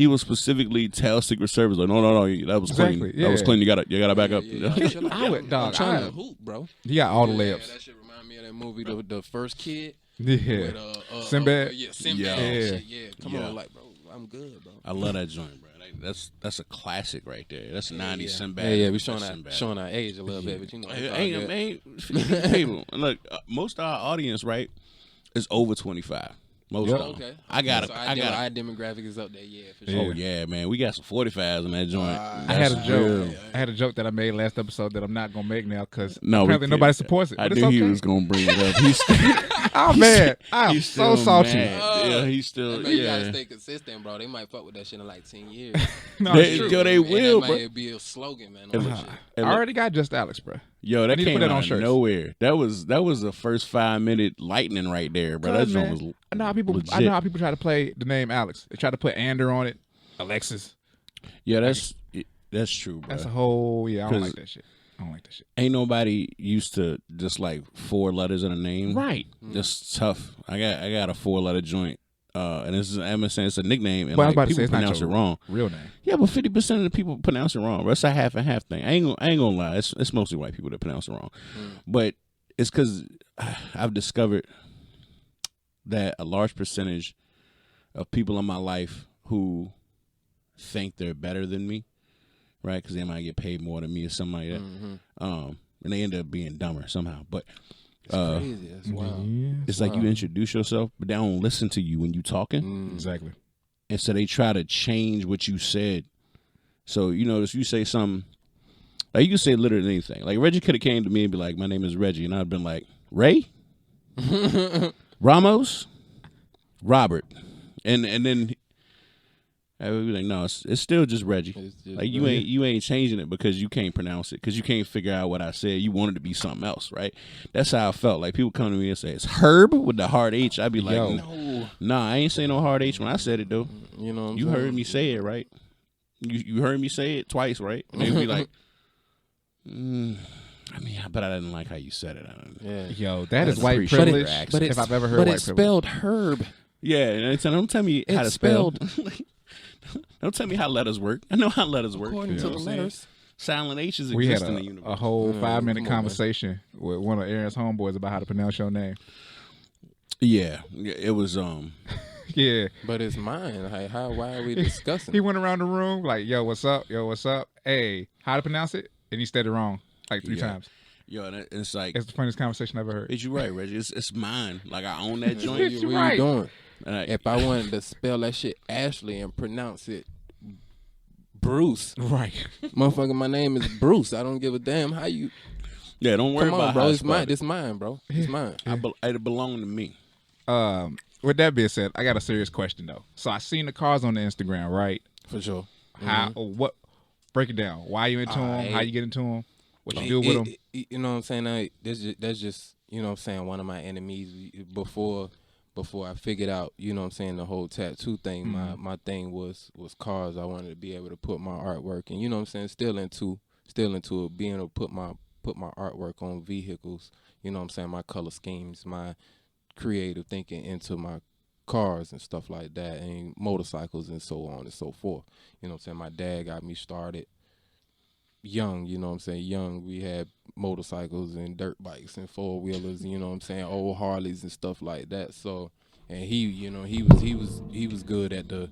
was specifically tell Secret Service like, no, that was clean. Exactly, That was yeah. clean. You gotta back up. Yeah, chill out. I would, dog. I'm trying I- to hoop, bro. He got all the Yeah, layups. that shit remind me of that movie, the first kid. Yeah. With, Sinbad? Yeah, Sinbad. Yeah. and shit, yeah. Come Yeah. on, like, bro, I'm good, bro. I love that joint, bro. Like, that's a classic right there. That's 90s Sinbad. Yeah, we That's showing Sinbad. showing our age a little bit, but you know, it's all Hey, good. man, people. And look, most of our audience, right, is over 25. Most Yep. of them. Okay. I got so I got our demographic is up there, yeah, for Yeah. sure. Oh yeah, man, we got some 45s in that joint. I had a That's joke. real. I had a joke that I made last episode that I'm not gonna make now because No, we apparently can't. nobody supports it. I But knew it's okay. he was gonna bring it up. He's still, I'm mad. I'm he's so still salty. mad. Yeah, he's still. Man, you gotta Yeah, stay consistent, bro. They might fuck with that shit in like 10 years. No, They- it's true. yo, they And will, that bro. might be a slogan, man. Hey, On look, that shit. hey, I look. already got Just Alex, bro. Yo, I that need to came put that out on of shirts. nowhere. That was the first 5-minute lightning right there, bro. That Cuz, joint man, was. I know how people. I legit. know how people try to play the name Alex. They try to put Ander on it, Alexis. Yeah, that's true, bro. That's a whole. Yeah, I don't 'Cause- like that shit. I don't like that shit. Ain't nobody used to just like 4 letters in a name. Right. Just tough. I got a 4-letter joint. And this is I'm saying it's a nickname, and But I was like, about to say people it's not pronounce it your wrong. real name. Yeah, but 50% of the people pronounce it wrong. Bro. It's a half and half thing. I ain't gonna lie. It's mostly white people that pronounce it wrong, but it's because I've discovered that a large percentage of people in my life who think they're better than me, right? Because they might get paid more than me or something like that, and they end up being dumber somehow. But It's crazy. That's wild. Yeah. it's like you introduce yourself, but they don't listen to you when you talking. Exactly. And so they try to change what you said. So, you know, if you say something, like you can say literally anything. Like Reggie could have came to me and be like, my name is Reggie. And I'd been like, Ray? Ramos? Robert. And then I would be like, no, it's still just Reggie. It's just Like you ain't changing it because you can't pronounce it, because you can't figure out what I said. You want it to be something else, right? That's how I felt. Like people come to me and say it's Herb with the hard H. I'd be like, Yo. no, nah, I ain't say no hard H when I said it though. You know what I'm You saying? heard me say it, right? You heard me say it twice, right? And they'd be like, I mean, but I didn't like how you said it. Yeah. Yo, that is That's white pretty privilege. shit. But if it's, I've ever heard but white it's privilege. spelled Herb. Yeah, and don't tell me how to It's spell. Don't tell me how letters work. I know how letters work. According You to know the what I'm saying? letters. Silent H's We had exist in the universe. a whole 5-minute come on, conversation with one of Aaron's homeboys about how to pronounce your name. Yeah, it was Yeah. But it's mine. Why are we discussing? He went around the room like, yo, what's up? Yo, what's up? Hey, how to pronounce it? and he said it wrong like 3 times. Yo, and it's like It's the funniest conversation I've ever heard. It's you right, Reggie. It's mine. Like I own that joint. It's What right. you doing? And If I wanted to spell that shit Ashley and pronounce it Bruce, Right. motherfucker, my name is Bruce. I don't give a damn how you. yeah, don't worry Come about on, bro. how It's mine. it. It's mine, bro. It's mine. It belonged to me. With that being said, I got a serious question though. So I seen the cars on the Instagram, right? For sure. How? What? Break it down. Why you into them? How you get into them? What you do with them? You know what I'm saying? That's just you know what I'm saying, one of my enemies before I figured out, you know what I'm saying, the whole tattoo thing. My thing was cars. I wanted to be able to put my artwork, and you know what I'm saying, still into it, being able to put my artwork on vehicles, you know what I'm saying, my color schemes, my creative thinking into my cars and stuff like that, and motorcycles and so on and so forth. You know what I'm saying? My dad got me started young, you know what I'm saying? Young, we had motorcycles and dirt bikes and 4-wheelers, you know what I'm saying? Old Harleys and stuff like that. So, and he, you know, he was good at the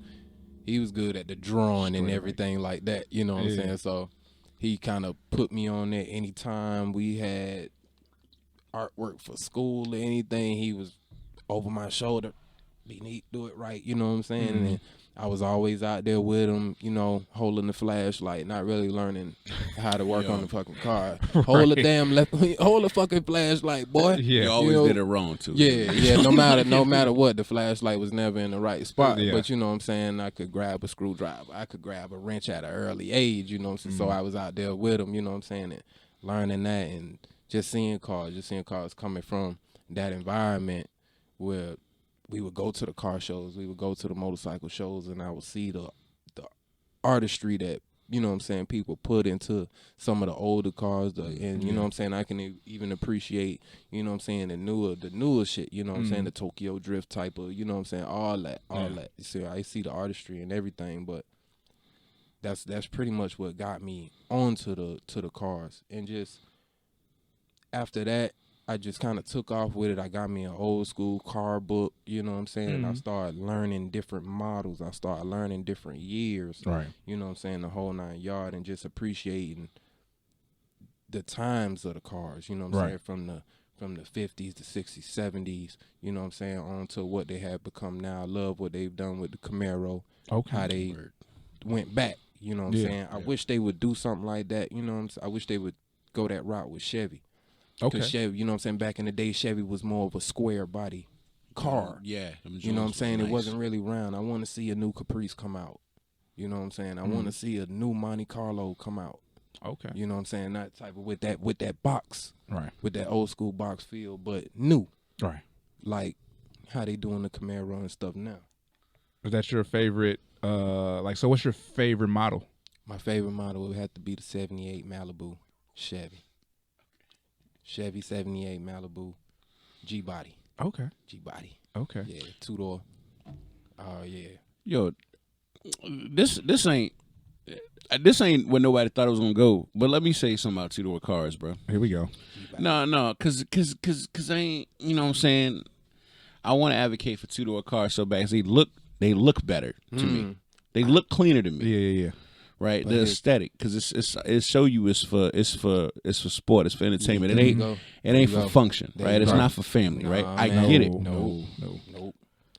drawing and everything like that, you know what I'm saying? So, he kind of put me on there. Anytime we had artwork for school or anything, he was over my shoulder. Be neat, do it right, you know what I'm saying? And then I was always out there with him, you know, holding the flashlight, not really learning how to work on the fucking car. Hold the fucking flashlight, boy. Yeah. You always did it wrong too. Yeah. No matter what, the flashlight was never in the right spot. Yeah. But you know what I'm saying, I could grab a screwdriver, I could grab a wrench at an early age, you know what I'm saying? So I was out there with him, you know what I'm saying, and learning that and just seeing cars coming from that environment where we would go to the car shows, we would go to the motorcycle shows, and I would see the artistry that, you know what I'm saying, people put into some of the older cars, and you know what I'm saying, I can even appreciate, you know what I'm saying, the newer shit, you know what I'm saying, the Tokyo Drift type of, you know what I'm saying, all that. So I see the artistry and everything, but that's pretty much what got me onto the cars. And just after that, I just kind of took off with it. I got me an old school car book, you know what I'm saying? And I started learning different models. I started learning different years, Right. you know what I'm saying, the whole 9 yards, and just appreciating the times of the cars, you know what I'm saying, from the 50s, the 60s, 70s, you know what I'm saying, on to what they have become now. I love what they've done with the Camaro, how they went back, you know what I'm saying. I wish they would do something like that, you know what I'm saying. I wish they would go that route with Chevy. Because Chevy, you know what I'm saying, back in the day, Chevy was more of a square body car. Yeah. You know what I'm saying? It wasn't really round. I want to see a new Caprice come out. You know what I'm saying? I want to see a new Monte Carlo come out. Okay. You know what I'm saying? That type of with that box. Right. With that old school box feel, but new. Right. Like how they doing the Camaro and stuff now. Is that your favorite? So what's your favorite model? My favorite model would have to be the 78 Malibu Chevy. Chevy 78 Malibu G-Body. Okay. G-Body. Okay. Yeah, 2-door. Oh, yeah. Yo, this ain't where nobody thought it was gonna go. But let me say something about 2-door cars, bro. Here we go. No, cause I ain't, you know what I'm saying. I want to advocate for 2-door cars so bad. 'Cause they look better to me. They look cleaner to me. Yeah. Right, the aesthetic, because it show you it's for sport, it's for entertainment. It ain't for function, right? It's not for family, right? I get it. No.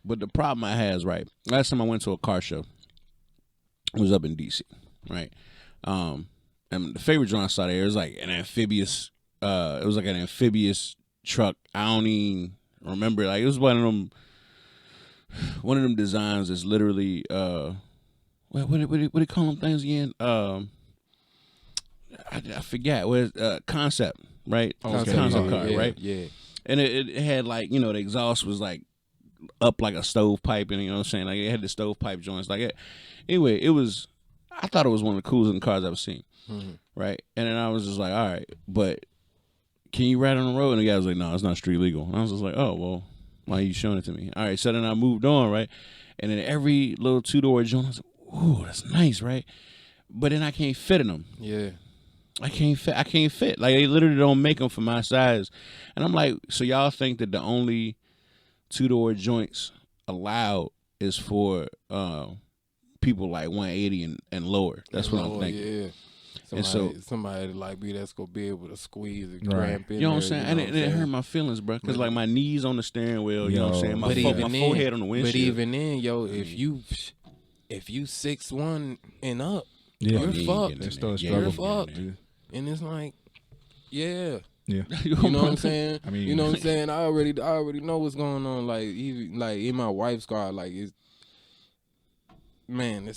But the problem I had is, right, last time I went to a car show, it was up in DC, right? And the favorite joint I saw there was like an amphibious. It was like an amphibious truck. I don't even remember. Like it was one of them designs that's literally. What do they call them things again? I forget. Concept, right? Okay. Concept car, right? Yeah. And it had like, you know, the exhaust was like up like a stovepipe, and you know what I'm saying? Like it had the stovepipe joints. Like it. Anyway, I thought it was one of the coolest cars I've ever seen. Right? And then I was just like, all right, but can you ride on the road? And the guy was like, no, it's not street legal. And I was just like, oh, well, why are you showing it to me? All right, so then I moved on, right? And then every little 2-door joint, I was like, ooh, that's nice, right? But then I can't fit in them. Yeah. I can't fit. Like, they literally don't make them for my size. And I'm like, so y'all think that the only 2-door joints allowed is for people like 180 and lower? That's what I'm thinking. Yeah. Somebody like me that's gonna be able to squeeze and Right. cramp in You know what I'm there, saying? And it hurt my feelings, bro. Because like my knees on the steering wheel, you know what I'm saying? My, my forehead on the windshield. But even then, yo, if you 6'1" and up, Yeah. you're fucked. It's still a You're struggle. fucked. And it's like, yeah. Yeah. You know what I'm saying? I mean, you know what I'm saying? I already know what's going on. Like even like in my wife's car, like it's Yeah.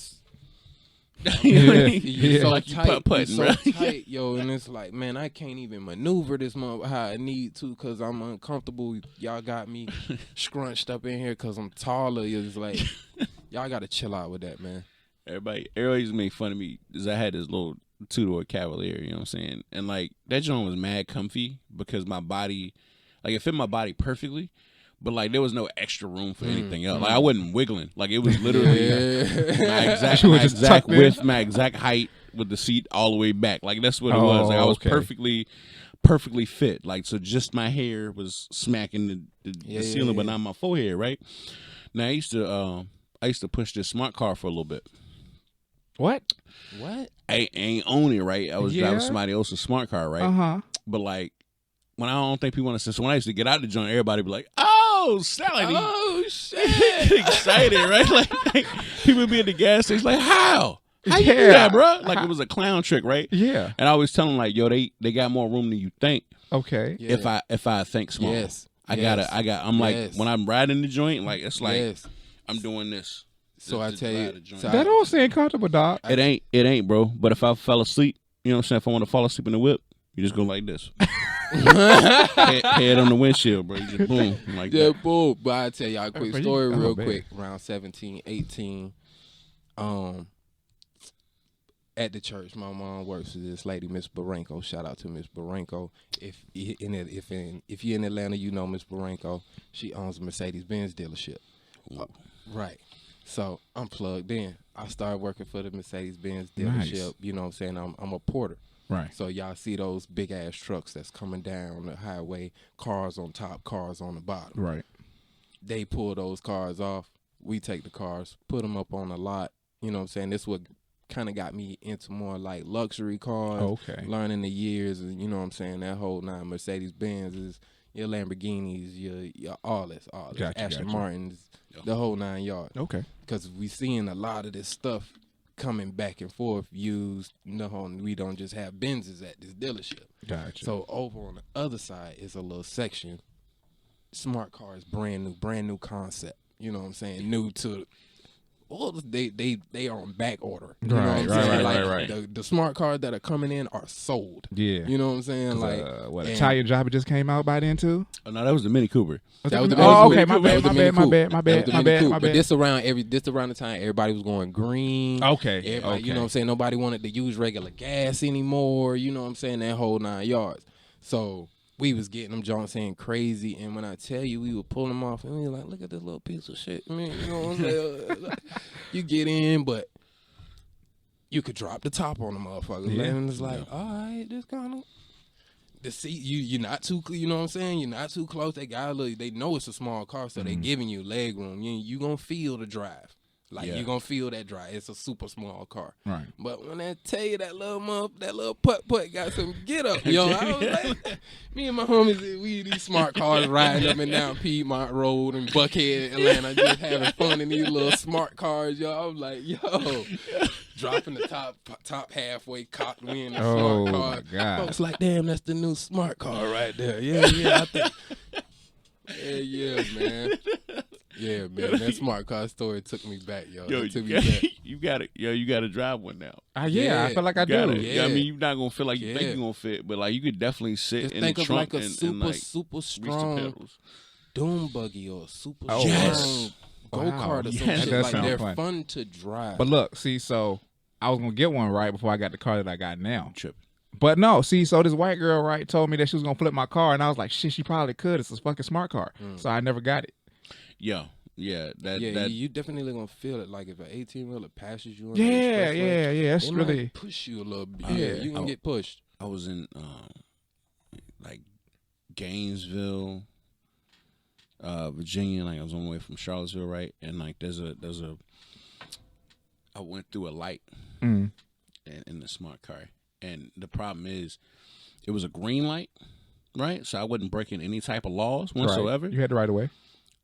so Like you tight, putt-putting, so bro. tight, yo, and it's like, man, I can't even maneuver this month how I need to because I'm uncomfortable. Y'all got me scrunched up in here because I'm taller. It's like, y'all got to chill out with that, man. Everybody used to make fun of me because I had this little two-door Cavalier, you know what I'm saying? And like that joint was mad comfy because my body, like it fit my body perfectly. But like there was no extra room for anything else. Like I wasn't wiggling. Like it was literally my exact width, my exact height with the seat all the way back. Like that's what it was. Like I was perfectly fit. Like so, just my hair was smacking the ceiling, but not my forehead. Right now, I used to push this smart car for a little bit. What? I ain't own it. Right, I was driving somebody else's smart car. Right, but like when I don't think people want to say. So when I used to get out the joint, everybody be like, "Oh, Sally, oh shit!" excited, right? Like people be at the gas station, like, how you do that, bro? Like it was a clown trick, right? Yeah. And I always tell them like, yo, they got more room than you think. Okay. Yeah. If I think small, I'm like when I'm riding the joint, like it's like I'm doing this. So I tell you, that don't seem comfortable, dog. It ain't, bro. But if I fell asleep, you know what I'm saying? If I want to fall asleep in the whip, you just go like this. head on the windshield, bro. You just boom. Like that. Boom. But I tell y'all a quick story real quick. Around 17, 18, at the church, my mom works with this lady, Miss Barenko. Shout out to Miss Barenko. If you're in Atlanta, you know Miss Barenko. She owns a Mercedes-Benz dealership. Right. So I'm plugged in. I started working for the Mercedes-Benz dealership. Nice. You know what I'm saying? I'm a porter. Right. So y'all see those big ass trucks that's coming down the highway, cars on top, cars on the bottom. Right. They pull those cars off. We take the cars, put them up on the lot. You know what I'm saying? This what kind of got me into more like luxury cars. Okay. Learning the years, and you know what I'm saying? That whole nine. Mercedes-Benz is your Lamborghinis, your all this. Aston Martins, the whole 9 yards. Okay. Because we seeing a lot of this stuff coming back and forth used. No, we don't just have Benzes at this dealership. Gotcha. So over on the other side is a little section. Smart cars, brand new concept. You know what I'm saying? New to all they are on back order. You know what I'm saying? Like the smart cars that are coming in are sold. Yeah. You know what I'm saying? Like Italian Driver just came out by then too? Oh no, that was the Mini Cooper. That was the okay, my bad. But this around the time everybody was going green. Okay. Everybody, you know what I'm saying? Nobody wanted to use regular gas anymore. You know what I'm saying? That whole 9 yards. So we was getting them joints in crazy, and when I tell you, we would pull them off, and we were like, look at this little piece of shit. I mean, you know what I'm saying? You get in, but you could drop the top on the motherfucker. Yeah. And it's like, all right, this kind of the seat. You're not too, you know what I'm saying? You're not too close. They know it's a small car, so they giving you leg room. You gonna feel the drive. Like you're gonna feel that drive. It's a super small car. Right. But when I tell you that little putt got some get up, yo, I was like, me and my homies, we these smart cars riding up and down Piedmont Road and Buckhead, Atlanta, just having fun in these little smart cars, yo. I was like, yo, dropping the top halfway, cocked me in the smart car. My God. Folks like, damn, that's the new smart car right there. Yeah, I think. Yeah, man. Yeah, man, that smart car story took me back, yo. You gotta drive one now. Yeah, I feel like I do. Yeah. I mean, you're not gonna feel like you think you're gonna fit, but like you could definitely sit in the trunk like a super strong doom buggy or super strong go-kart or some shit. Like they're fun to drive. But look, see, so I was gonna get one right before I got the car that I got now. But no, see, so this white girl, right, told me that she was gonna flip my car, and I was like, shit, she probably could. It's a fucking smart car. So I never got it. Yeah, you definitely gonna feel it. Like if an 18-wheeler passes you on yeah, that's it really might push you a little bit. Yeah, you gonna get pushed. I was in like Gainesville, Virginia. Like I was on the way from Charlottesville, right? And like I went through a light in the smart car, And the problem is, it was a green light, right? So I wasn't breaking any type of laws whatsoever. Right. You had the right of way.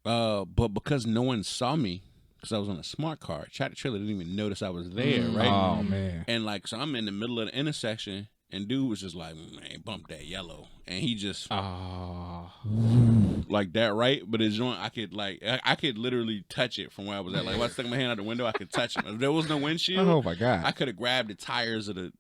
But because no one saw me, because I was on a smart car, Tractor Trailer didn't even notice I was there, right? Oh, man. And like, so I'm in the middle of the intersection, and dude was just like, man, bump that yellow. And he just, like that, right? But his joint, I could literally touch it from where I was at. Like, if I stuck my hand out the window, I could touch it. If there was no windshield, Oh, my God. I could have grabbed the tires of the.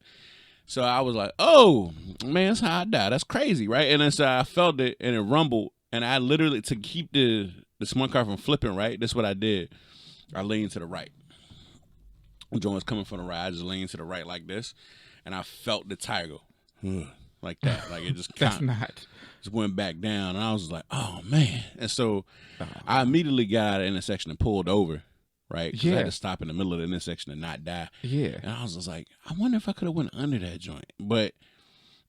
So I was like, oh, man, that's how I die. That's crazy, right? And then so I felt it, and it rumbled. And I literally, to keep the smart car from flipping, right? That's what I did. I leaned to the right. The joint was coming from the right. I just leaned to the right like this. And I felt the tire go, like that. Like it just just went back down. And I was like, oh, man. And so I immediately got out of the intersection and pulled over, right? Because I had to stop in the middle of the intersection and not die. Yeah. And I was just like, I wonder if I could have went under that joint. But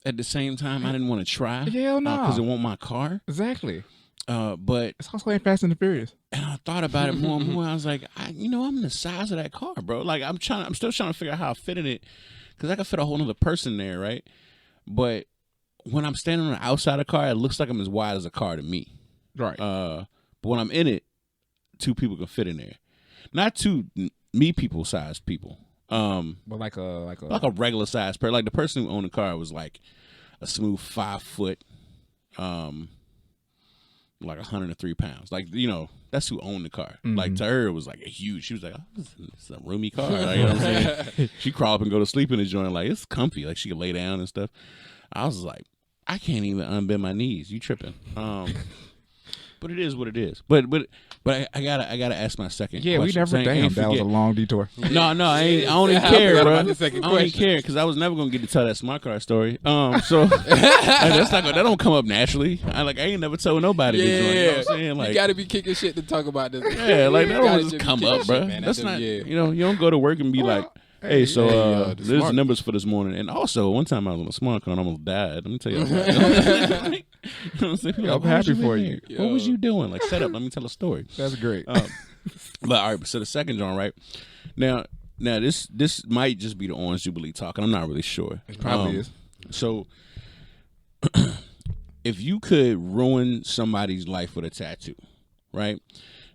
at the same time, I didn't want to try. Hell no. Because it wasn't my car. Exactly. But it's also ain't Fast and the Furious. And I thought about it more and more. I was like, I'm the size of that car, bro. Like I'm still trying to figure out how I fit in it. Because I could fit a whole other person there, right? But when I'm standing on the outside of the car, it looks like I'm as wide as a car to me. Right. But when I'm in it, 2 people can fit in there. Not 2 me people sized people. But like a regular sized person. Like the person who owned the car was like a smooth 5 foot, like 103 pounds. Like, that's who owned the car. Mm-hmm. Like to her, it was like a huge. She was like, "Oh, it's a roomy car." Like, you know what I'm saying? She crawl up and go to sleep in the joint. Like it's comfy. Like she could lay down and stuff. I was like, I can't even unbend my knees. You tripping? But it is what it is. But I gotta ask my second. Yeah, question. We never. Damn, that was a long detour. No, I don't even care, bro. I don't even care because I was never gonna get to tell that smart car story. So that don't come up naturally. I ain't never told nobody. Yeah, this one, you know what I'm saying? Like, you gotta be kicking shit to talk about this. Yeah, like that don't just come up, bro. That's not. You don't go to work and be like, hey, so there's the numbers for this morning. And also, one time I was on a smart car and I almost died. Let me tell you. I'm happy for you. What was you doing? Like, set up. Let me tell a story. That's great. But all right, so the second joint, right? Now this might just be the Orange Jubilee talking. I'm not really sure. It probably is. So, if you could ruin somebody's life with a tattoo, right?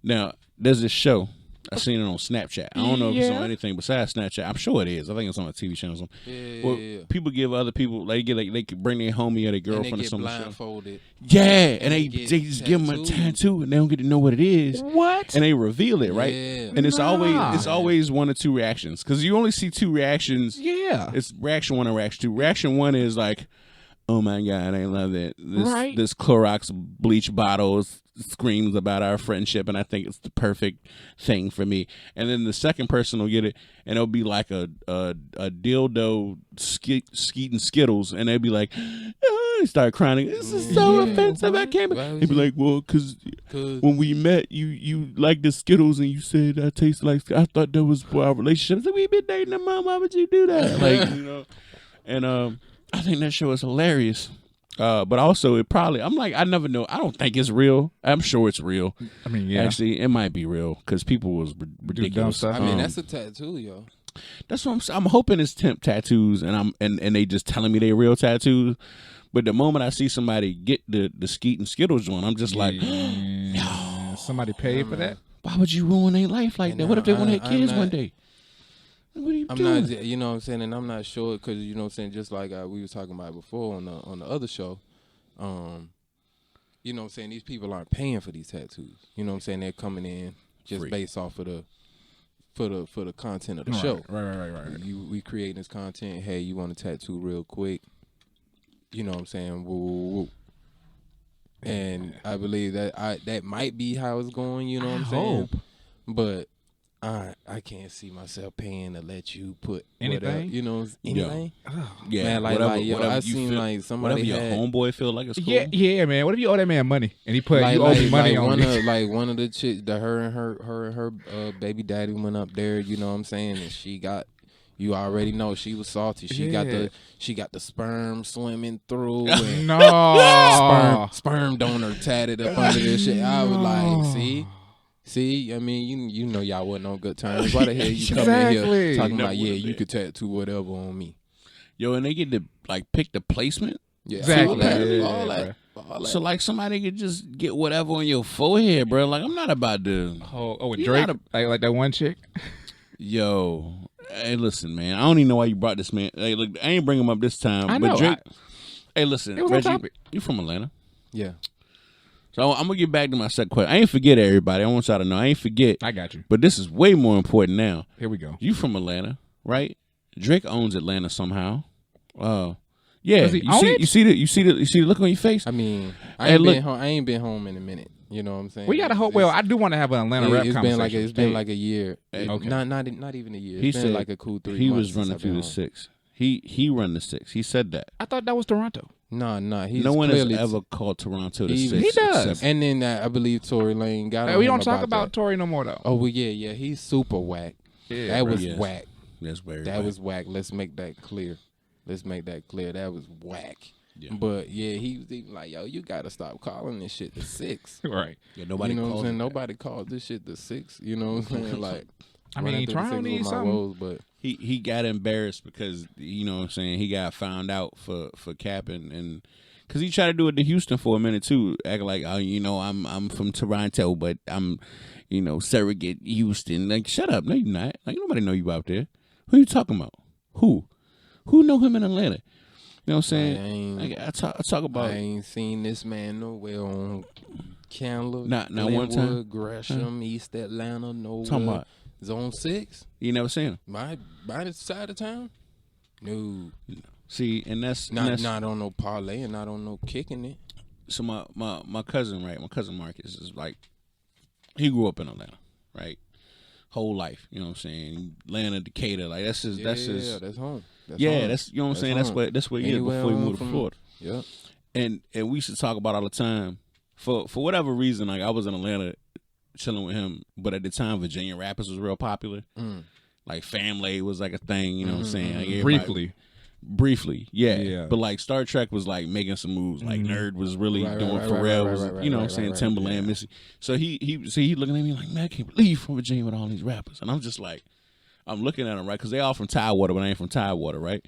Now, there's this show. I seen it on Snapchat. I don't know if it's on anything besides Snapchat. I'm sure it is. I think it's on a TV channel or something. Well, people give other people, they could bring their homie or their girlfriend or something. Blindfolded. Yeah, and they just give them a tattoo and they don't get to know what it is. What? And they reveal it, right? Yeah. And it's always 1 or 2 reactions because you only see 2 reactions. Yeah. It's reaction 1 and reaction 2. Reaction 1 is like, oh my God, I love it. This Clorox bleach bottle screams about our friendship, and I think it's the perfect thing for me. And then the second person will get it, and it'll be like a dildo skeeting Skittles, and they'll be like, oh, they start crying. This is so offensive. I can't. He'd be like, well, because when we met, you liked the Skittles, and you said I taste like. I thought that was for our relationship. I said, we've been dating a month. Why would you do that? Like, and I think that show is hilarious. But also I never know. I don't think it's real. I'm sure it's real. I mean, yeah. Actually, it might be real because people was ridiculous. Stuff. I mean, that's a tattoo, yo. That's what I'm hoping it's temp tattoos and they just telling me they real tattoos. But the moment I see somebody get the Skeet and Skittles joint, I'm just like, no. Somebody paid for that? Why would you ruin their life like that? What if they want to have kids one day? What are you doing? Not, you know what I'm saying, and I'm not sure because you know what I'm saying. Just like we were talking about before on the other show, you know what I'm saying. These people aren't paying for these tattoos. You know what I'm saying. They're coming in just free. Based off of for the content of the show. Right. We creating this content. Hey, you want a tattoo real quick? You know what I'm saying. Woo, woo, woo. And I believe that might be how it's going. You know what I'm saying. But I can't see myself paying to let you put anything, whatever, you know, anything. Yeah, man, whatever I seen feel, like somebody whatever your homeboy feel like it's cool. Yeah, man. What if you owe that man money and he put you owe me money on me? One of the chicks, her and her baby daddy went up there. You know what I'm saying? And she got. You already know she was salty. She got the sperm swimming through. And no, sperm donor tatted up under this shit. I was like, see, I mean, you know y'all wasn't on good terms. Why the hell you come in here talking about, you could tattoo whatever on me? Yo, and they get to like pick the placement. Yeah, Exactly. all that. So like somebody could just get whatever on your forehead, bro. Like I'm not about to. with You Drake, gotta- like that one chick. Yo, hey, listen, man. I don't even know why you brought this man. Hey, look, I ain't bring him up this time. I but know, Drake. Hey, listen, It was on Reggie, topic. you from Atlanta? Yeah. So I'm gonna get back to my second question. I ain't forget everybody. I want y'all to know I ain't forget. I got you. But this is way more important now. Here we go. You from Atlanta, right? Drake owns Atlanta somehow. Yeah. Does he own it? You see the look on your face? I mean, I Hey, ain't look. been home. I ain't been home in a minute. You know what I'm saying? We gotta hope. Well, I do want to have an Atlanta rap it's conversation. been like a year. Okay. Not even a year. He It's said been like a cool 3 he months was since running I've through been the home. 6. He run the 6. He said that. I thought that was Toronto. Nah. He's No one has clearly ever called Toronto the He- 6. He does. except- And then I believe Tory Lane got. Hey, on we him don't talk about that. Tory no more though. Oh well, yeah. He's super whack. Yeah, that bro. was Yes. whack. That's very That right. was whack. Let's make that clear. That was whack. Yeah. But yeah, he was even like, yo, you gotta stop calling this shit the 6. right. Yeah, nobody you know what calls I'm saying? it that. Nobody calls this shit the 6. You know what I'm saying? Like, I mean, running through the Toronto 6 with needs my something. woes, but He got embarrassed because you know what I'm saying he got found out for capping and because he tried to do it to Houston for a minute too, acting like I'm from Toronto but I'm surrogate Houston. Like shut up, no you're not. Like nobody know you out there. Who you talking about? Who know him in Atlanta? You know what I'm saying? I talk about. I ain't seen this man nowhere on Candler, Not one time? Glenwood, Gresham, East Atlanta, nowhere. Talking about Zone 6, you never seen him. my this side of town. No, See, and that's not on no parlay and not on no kicking it. so my cousin, right? My cousin Marcus is like, he grew up in Atlanta, right? Whole life, you know what I'm saying? Atlanta, Decatur, like that's his. Yeah, that's home. That's Yeah, home. that's you know what I'm saying. home. That's where he is Anywhere before he on moved to from- Florida. Yeah. And we should talk about all the time. For whatever reason, like I was in Atlanta chilling with him, but at the time Virginia rappers was real popular. Like Family was like a thing, you know what I'm saying? Like everybody- Briefly, yeah. Yeah. But like Star Trek was like making some moves. Like Nerd was really Right, doing right, Pharrell right, was, right, you know right, what I'm saying, right, Timberland, yeah. Missy. So he looking at me like, man, I can't believe you from Virginia with all these rappers. And I'm just like, I'm looking at him, right? Because they all from Tidewater, but I ain't from Tidewater, right?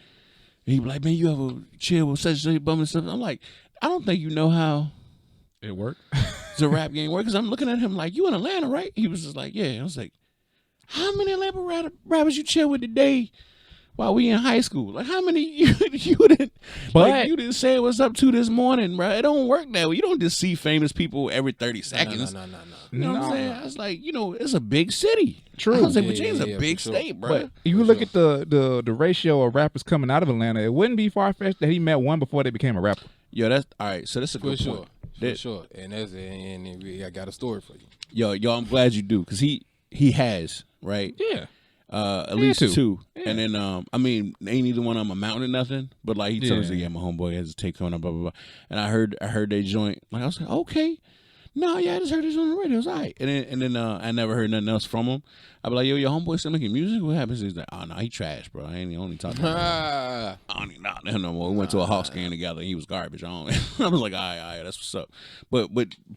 And he be like, man, you ever chill with such and such bum and stuff? I'm like, I don't think you know how It worked. the rap game works. Because I'm looking at him like, you in Atlanta, right? He was just like, yeah. I was like, how many Atlanta rappers you chill with today while we in high school? Like, how many you didn't? But- Like, you didn't say what's up to this morning, bro. It don't work that way. You don't just see famous people every 30 seconds. No. You know what I'm saying? I was like, it's a big city. True. I was like, Yeah, Virginia's yeah, a yeah, big for sure. state, bro. But you look at the ratio of rappers coming out of Atlanta, it wouldn't be far fetched that he met one before they became a rapper. Yo, that's all right. So that's a For good sure. point. For That- sure. And I got a story for you. Yo, I'm glad you do because he has right. Yeah. At Yeah, least two. two. Yeah. And then I mean, ain't either one of them amounting to nothing. But like he told us, Yeah. yeah, my homeboy has a take on it, blah blah blah. And I heard they joint. Like I was like, okay, no, yeah, I just heard this on the radio. It's all right. And then I never heard nothing else from him. I be like, yo, your homeboy still making music? What happens? He's like, oh no, he trash, bro. I ain't only talking about him. I don't even know him no more. We went to a Hawks game together. And he was garbage. I was like, all right, that's what's up. But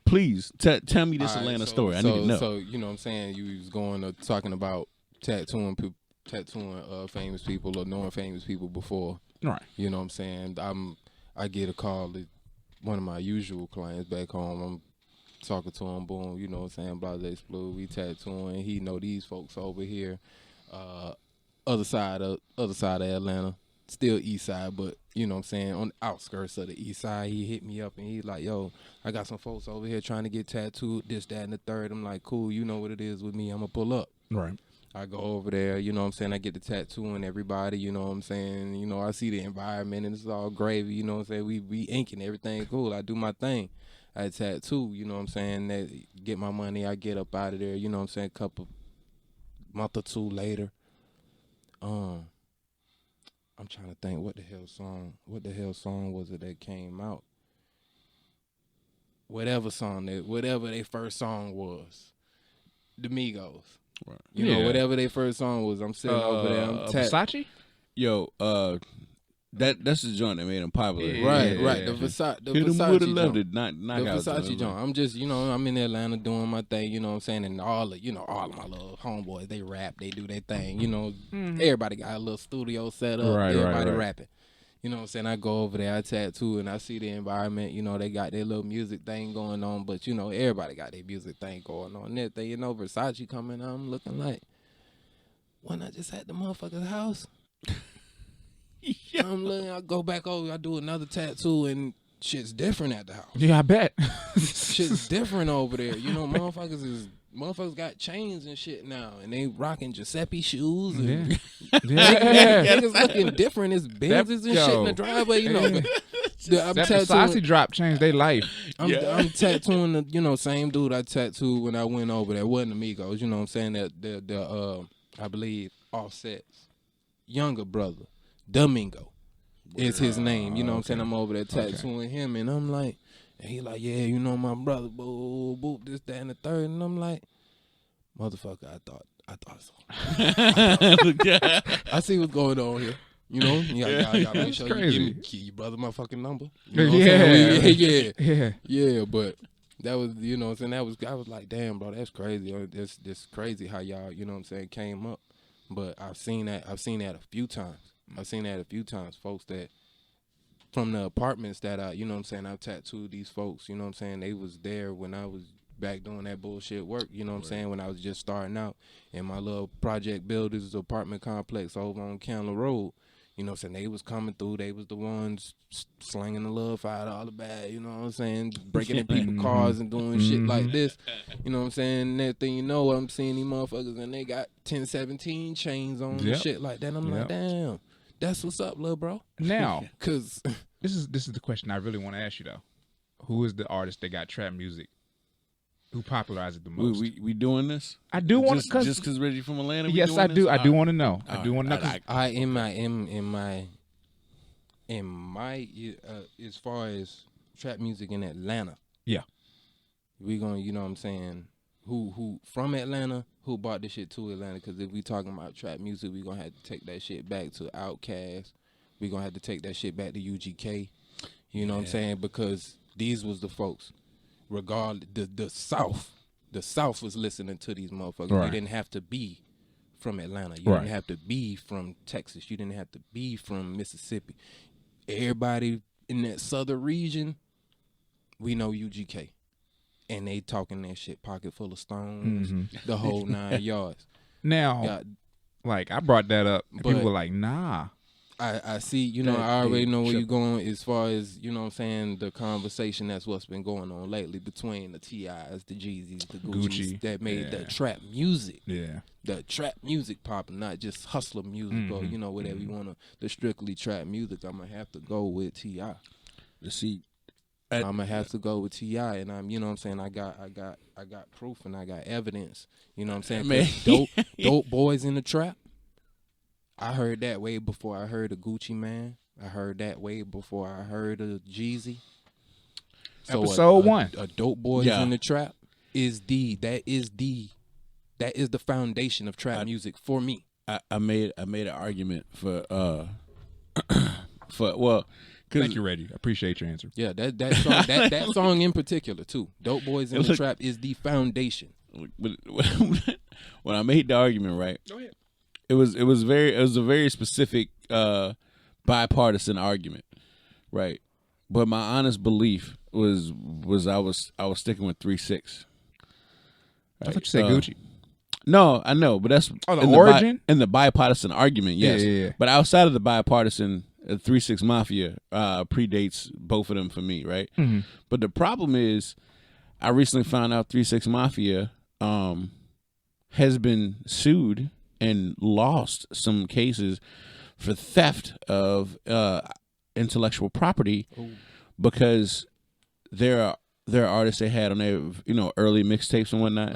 please tell me this All right, Atlanta so- story. I need to know. So you know what I'm saying? You was going to talking about tattooing famous people or knowing famous people before. Right. You know what I'm saying? I get a call that one of my usual clients back home. I'm talking to him, boom, you know what I'm saying, Blase Blue, we tattooing. He know these folks over here, other side of Atlanta, still east side, but you know what I'm saying, on the outskirts of the east side. He hit me up and he like, yo, I got some folks over here trying to get tattooed, this, that, and the third. I'm like, cool, you know what it is with me, I'm gonna pull up. Right. I go over there, you know what I'm saying, I get the tattoo and everybody, you know what I'm saying, you know, I see the environment and it's all gravy, you know what I'm saying, we inking, everything cool, I do my thing. I tattoo, you know what I'm saying, that get my money, I get up out of there, you know what I'm saying, couple month or two later. I'm trying to think what the hell song was it that came out? Whatever their first song was. The Migos. Right. You know, Yeah. whatever their first song was, I'm sitting over there. I'm Versace? Yo, that's the joint that made him popular. Yeah. Right. The Versace Hit him with a joint. left it, not The out. Versace joint. I'm just, you know, I'm in Atlanta doing my thing, you know what I'm saying? And all of my little homeboys, they rap, they do their thing. You know, everybody got a little studio set up. Right, everybody right. rapping. You know what I'm saying? I go over there, I tattoo, and I see the environment. You know, they got their little music thing going on, but, you know, everybody got their music thing going on. And everything, you know, Versace coming out, I'm looking like, when I just at the motherfucker's house, I'm looking, I go back over, I do another tattoo, and shit's different at the house. Yeah, I bet. Shit's different over there. You know, motherfuckers got chains and shit now, and they rocking Giuseppe shoes. And niggas looking different. It's Benzes and shit in the driveway. You know, I'm Versace drop changed their life. I'm tattooing the, you know, same dude I tattooed when I went over there. Wasn't Amigos. You know what I'm saying? That I believe Offset's younger brother, Domingo, is his name. You know what I'm saying? I'm over there tattooing him, and I'm like, and he like, yeah, you know my brother, boo, boo, this, that, and the third, and I'm like, motherfucker, I thought so. I see what's going on here. You know, y'all make sure you give your brother my fucking number. You know what I'm saying? Yeah. But that was, you know what I'm saying? I was like, damn, bro, that's crazy. That's crazy how y'all, you know what I'm saying, came up. But I've seen that a few times. Folks that from the apartments that I, you know what I'm saying, I've tattooed these folks, you know what I'm saying, they was there when I was back doing that bullshit work, you know what I'm saying, when I was just starting out in my little project builders apartment complex over on Candler Road. You know what I'm saying? They was coming through. They was the ones slinging the little $5 bag, you know what I'm saying? Breaking in people's cars and doing shit like this. You know what I'm saying? Next thing you know, I'm seeing these motherfuckers and they got 1017 chains on and shit like that. I'm like, damn, that's what's up, little bro. Now, because this is the question I really want to ask you, though. Who is the artist that got trap music? Who popularized it the most? We doing this? I do want to, just because Reggie from Atlanta. Yes, I do. I do want to know. I do want to know. In my as far as trap music in Atlanta. Yeah. We gonna, you know what I'm saying, who from Atlanta, who brought this shit to Atlanta, because if we talking about trap music, we gonna have to take that shit back to Outkast. We gonna have to take that shit back to UGK. You know what I'm saying? Because these was the folks. Regardless, the South was listening to these motherfuckers. Right. You didn't have to be from Atlanta. You didn't have to be from Texas. You didn't have to be from Mississippi. Everybody in that southern region, we know UGK. And they talking that shit, pocket full of stones, the whole 9 yards. Now, like, I brought that up. And people were like, nah. I see, you know, I already know where you're going as far as, you know what I'm saying, the conversation that's what's been going on lately between the T.I.s, the Jeezys, the Gucci's that made the trap music. Yeah. The trap music popping, not just hustler music or, you know, whatever you want to, the strictly trap music. I'm going to have to go with T.I. See, I'm going to have to go with T.I. and I'm, you know what I'm saying, I got proof and I got evidence. You know what I'm saying? Dope boys in the trap. I heard that way before I heard of Gucci Man. I heard that way before I heard of Jeezy. So Episode 1. A Dope Boys in the Trap is the foundation of trap music for me. I made an argument for thank you, Reggie. I appreciate your answer. Yeah, that song in particular too. Dope Boys in the Trap is the foundation. When I made the argument, right? Go ahead. It was a very specific bipartisan argument, right? But my honest belief was I was sticking with 3-6. Right? I thought you said Gucci. No, I know, but that's the origin in the bipartisan argument. Yes, yeah. But outside of the bipartisan, 3-6 Mafia predates both of them for me, right? Mm-hmm. But the problem is, I recently found out 3-6 Mafia has been sued and lost some cases for theft of intellectual property because there are artists they had on their early mixtapes and whatnot,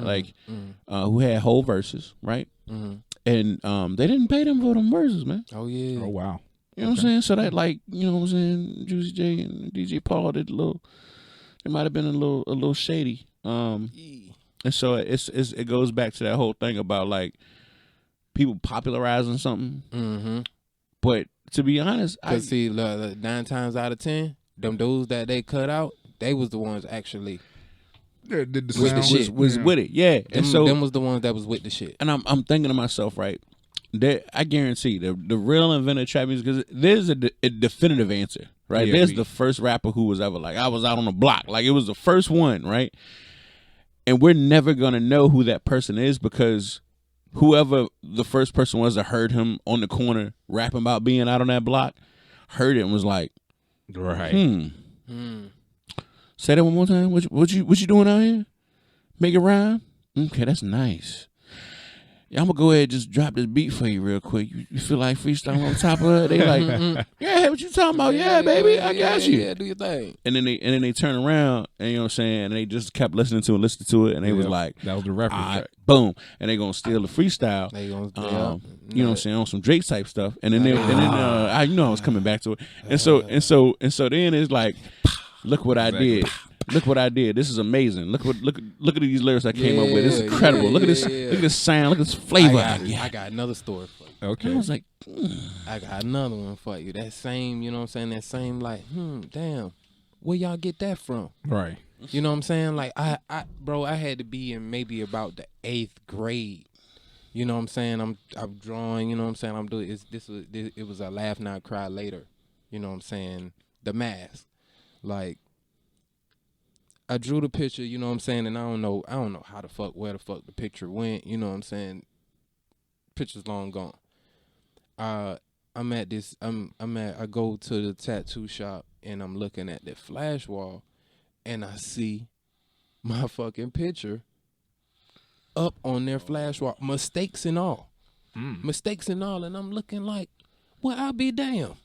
who had whole verses, right? Mm-hmm. And they didn't pay them for them verses, man. Oh yeah. Oh wow. You know what I'm saying? So that, like, you know what I'm saying, Juicy J and DJ Paul did it might have been a little shady. And so it goes back to that whole thing about, like, people popularizing something. Mm-hmm. But to be honest, because see, 9 times out of 10, them dudes that they cut out, they was the ones actually with the shit. Was with it, yeah. And so them was the ones that was with the shit. And I'm thinking to myself, right, I guarantee the real inventor of trap music, because there's a definitive answer, right? There's the first rapper who was ever like, I was out on the block. Like, it was the first one, right? And we're never going to know who that person is, because whoever the first person was that heard him on the corner rapping about being out on that block, heard it and was like, right. Say that one more time. What you doing out here? Make it rhyme? Okay, that's nice. Yeah, I'm gonna go ahead and just drop this beat for you real quick. You feel like freestyling on top of it? They like, yeah, what you talking about? Yeah, baby, I got you. Yeah, do your thing. And then they turn around, and you know what I'm saying, and they just kept listening to it, and they was like, that was the reference track. Boom, and they gonna steal the freestyle. They gonna, you know what I'm saying, on some Drake type stuff, and then I was coming back to it, and so then it's like, look what I did. Look what I did. This is amazing. Look at these lyrics I came up with. This is incredible. Look at this sound. Look at this flavor. I got another story for you. Okay. I was like, I got another one for you. That same, you know what I'm saying? That same, like, damn, where y'all get that from? Right. You know what I'm saying? Like, I had to be in maybe about the 8th grade. You know what I'm saying? I'm drawing. You know what I'm saying? I'm doing. It was a laugh not cry later. You know what I'm saying? The Mask. Like, I drew the picture, you know what I'm saying, and I don't know where the fuck the picture went, you know what I'm saying. Picture's long gone. I go to the tattoo shop, and I'm looking at the flash wall, and I see my fucking picture up on their flash wall, mistakes and all, and I'm looking like, well, I'll be damned,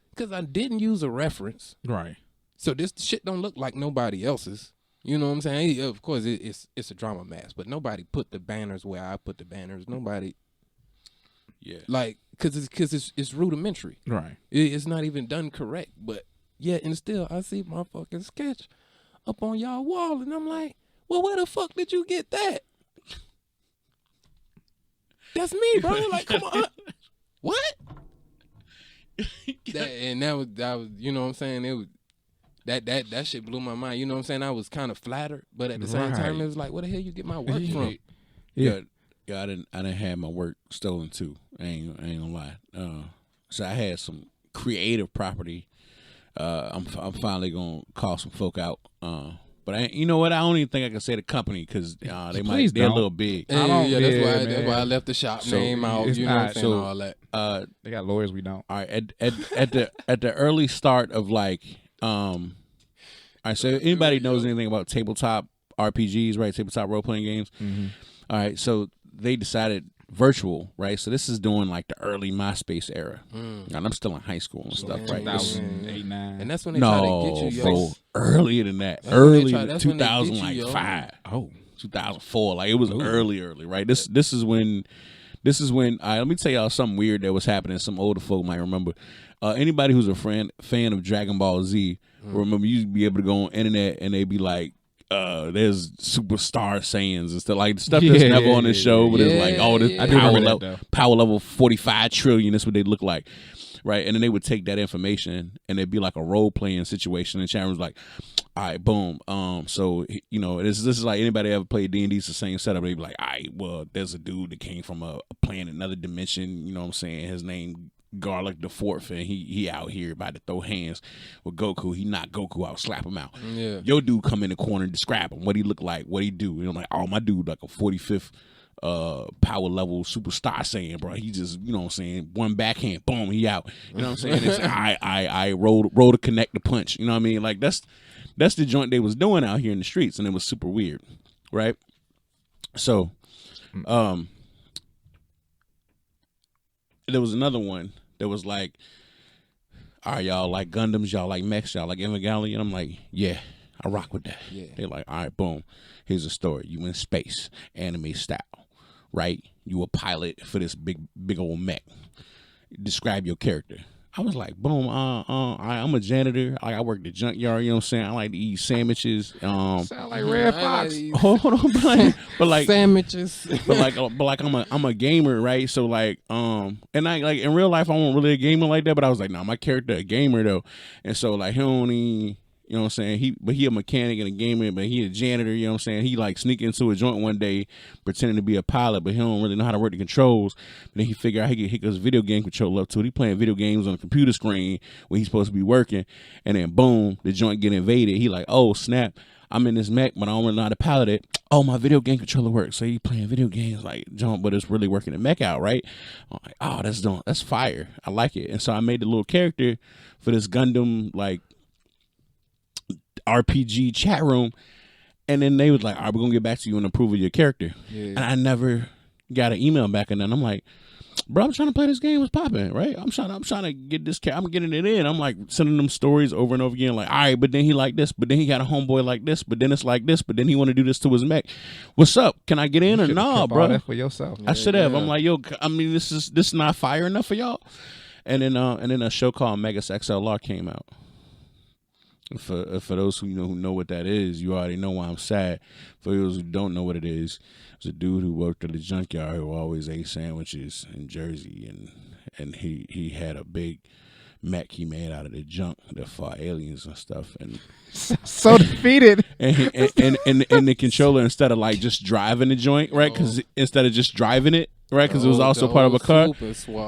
because I didn't use a reference, right. So this shit don't look like nobody else's. You know what I'm saying? Of course, it's a drama mask, but nobody put the banners where I put the banners. Nobody, like, because it's rudimentary. Right. It's not even done correct. But yeah, and still, I see my fucking sketch up on y'all wall, and I'm like, well, where the fuck did you get that? That's me, bro. Like, come on, what? that was, you know what I'm saying? It was. That shit blew my mind. You know what I'm saying? I was kind of flattered, but at the same time, it was like, where the hell you get my work from? Yeah, I didn't have my work stolen too. I ain't gonna lie. So I had some creative property. I'm finally gonna call some folk out. But you know what? I don't even think I can say the company, because they're a little big. That's why I left the shop name out. You know what I'm saying? All that. They got lawyers. We don't. All right. At the early start of like. All right, so anybody knows anything about tabletop RPGs, right? Tabletop role-playing games. Mm-hmm. All right, so they decided virtual, right? So this is during like the early MySpace era. And I'm still in high school and stuff, right? 2008, 9. And that's when they try to get you, yo. Earlier than that. That's early, that's 2005. 2004. Like, it was early, right? This is when. Let me tell y'all something weird that was happening. Some older folk might remember. Anybody who's a fan of Dragon Ball Z, remember, you'd be able to go on internet and they'd be like, there's superstar Saiyans and stuff, like stuff that's never on this show, but it's like, oh, this power level 45 trillion. That's what they look like, right? And then they would take that information and it'd be like a role playing situation. And Sharon was like, all right, boom. So you know, this is like, anybody ever played D&D? It's the same setup. They'd be like, all right, well, there's a dude that came from a planet, another dimension. You know what I'm saying? His name Garlic the Fourth, and he out here about to throw hands with Goku. He knocked Goku out, slap him out. Yeah. Your dude come in the corner and describe him, what he look like, what he do. You know, like, oh, my dude like a 45th power level superstar Saiyan, bro. He just, you know what I'm saying, one backhand, boom, he out. You know what I'm saying? It's, I roll to connect the punch. You know what I mean? Like, that's the joint they was doing out here in the streets, and it was super weird, right? So, there was another one that was like, all right, y'all like Gundams, y'all like mechs, y'all like Evangelion. I'm like, yeah, I rock with that. Yeah. They're like, all right, boom. Here's a story. You in space, anime style, right? You a pilot for this big old mech. Describe your character. I was like, boom, I'm a janitor. I work the junkyard, you know what I'm saying? I like to eat sandwiches. Sound like Red Fox. Hold on, but like sandwiches. but like I'm a gamer, right? So like, and I like in real life I wasn't really a gamer like that, but I was like, nah, my character a gamer though. And so like he only, You know what I'm saying? But he a mechanic and a gamer, but he a janitor, you know what I'm saying? He like sneak into a joint one day pretending to be a pilot, but he don't really know how to work the controls. But then he figure out he can hook his video game controller up to it. He playing video games on a computer screen when he's supposed to be working, and then boom, the joint get invaded. He like, oh snap, I'm in this mech, but I don't really know how to pilot it. Oh, my video game controller works. So he playing video games like jump, but it's really working the mech out, right? I'm like, oh, that's fire. I like it. And so I made the little character for this Gundam like RPG chat room, and then they was like, all right, we're gonna get back to you and approve of your character. And I never got an email back, and then I'm like, bro, I'm trying to play this game. What's popping, right? I'm trying to get this. I'm getting it in. I'm like sending them stories over and over again. Like, all right, but then he like this, but then he got a homeboy like this, but then it's like this, but then he want to do this to his mech. What's up? Can I get in or nah, bro? That for yourself. I should have. I'm like, yo, I mean, this is not fire enough for y'all. And then a show called Megas XLR came out. For those who know what that is, you already know why I'm sad. For those who don't know what it is, it's a dude who worked at a junkyard who always ate sandwiches in Jersey, and he had a big mech he made out of the junk that fought aliens and stuff, and so defeated. And the controller, instead of like just driving the joint, right? Because instead of just driving it, right? Because it was also part of a car,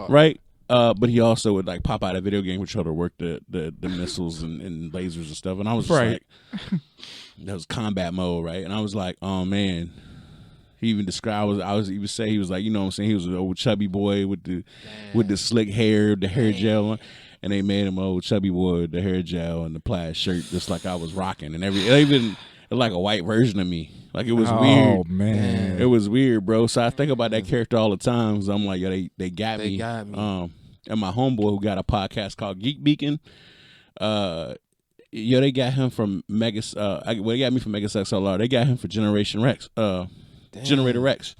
right? But he also would like pop out a video game controller, work the missiles and lasers and stuff. And I was just like, that was combat mode, right? And I was like, oh man. He even described, he would say, he was like, you know what I'm saying? He was an old chubby boy with the slick hair, the hair gel on. And they made him an old chubby boy with the hair gel and the plaid shirt, just like I was rocking. And even like a white version of me. Like it was weird. Oh man. It was weird, bro. So I think about that character all the time. So I'm like, yo, they got me. And my homeboy who got a podcast called Geek Beacon, they got him from Megas. They got me from Megas XLR. They got him for Generation Rex. Generator Rex.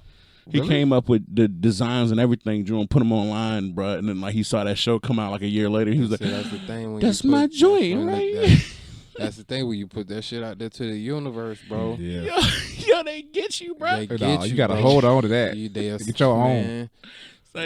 He came up with the designs and everything, drew and put them online, bro. And then like he saw that show come out like a year later. He was like, "That's the thing. When that's my joint, right?" That's the thing when you put that shit out there to the universe, bro. Yeah. Yo, they get you, bro. You gotta hold on to that. They get your own.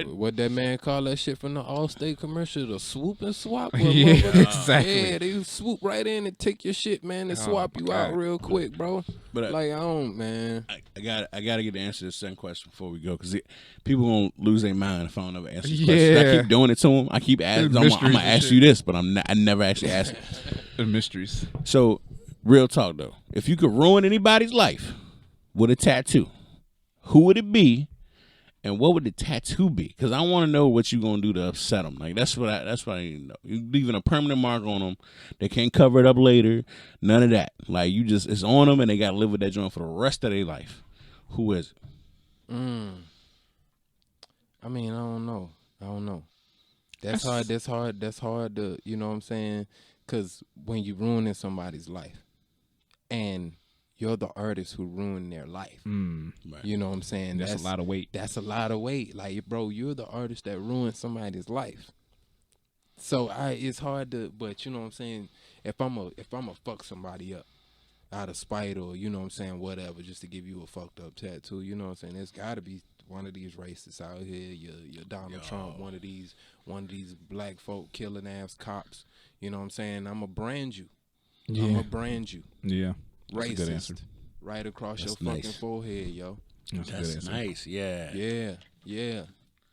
What that man call that shit from the Allstate commercial, the swoop and swap. Yeah, exactly. Yeah, they swoop right in and take your shit, man, and swap you out real quick, bro. But like I don't, man. I gotta get the answer to the second question before we go, because people gonna lose their mind if I don't ever answer this question. I keep doing it to them. I keep asking. I'm gonna ask you this, but I never actually ask it. The mysteries. So, real talk though, if you could ruin anybody's life with a tattoo, who would it be? And what would the tattoo be? Because I want to know what you're going to do to upset them. Like, that's what I need to know. You're leaving a permanent mark on them. They can't cover it up later. None of that. Like, it's on them, and they got to live with that joint for the rest of their life. Who is it? I mean, I don't know. That's hard. That's hard to, you know what I'm saying? Because when you ruining somebody's life, and you're the artist who ruined their life. Right. You know what I'm saying? That's a lot of weight. That's a lot of weight. Like, bro, you're the artist that ruined somebody's life. So it's hard to, but you know what I'm saying? If I'm a fuck somebody up out of spite or, you know what I'm saying, whatever, just to give you a fucked up tattoo, you know what I'm saying? There's got to be one of these racists out here, your Donald Trump, one of these black folk killing ass cops. You know what I'm saying? I'm going to brand you. Yeah. I'm going to brand you. Yeah. Racist, right across your fucking forehead, yo. That's nice, yeah.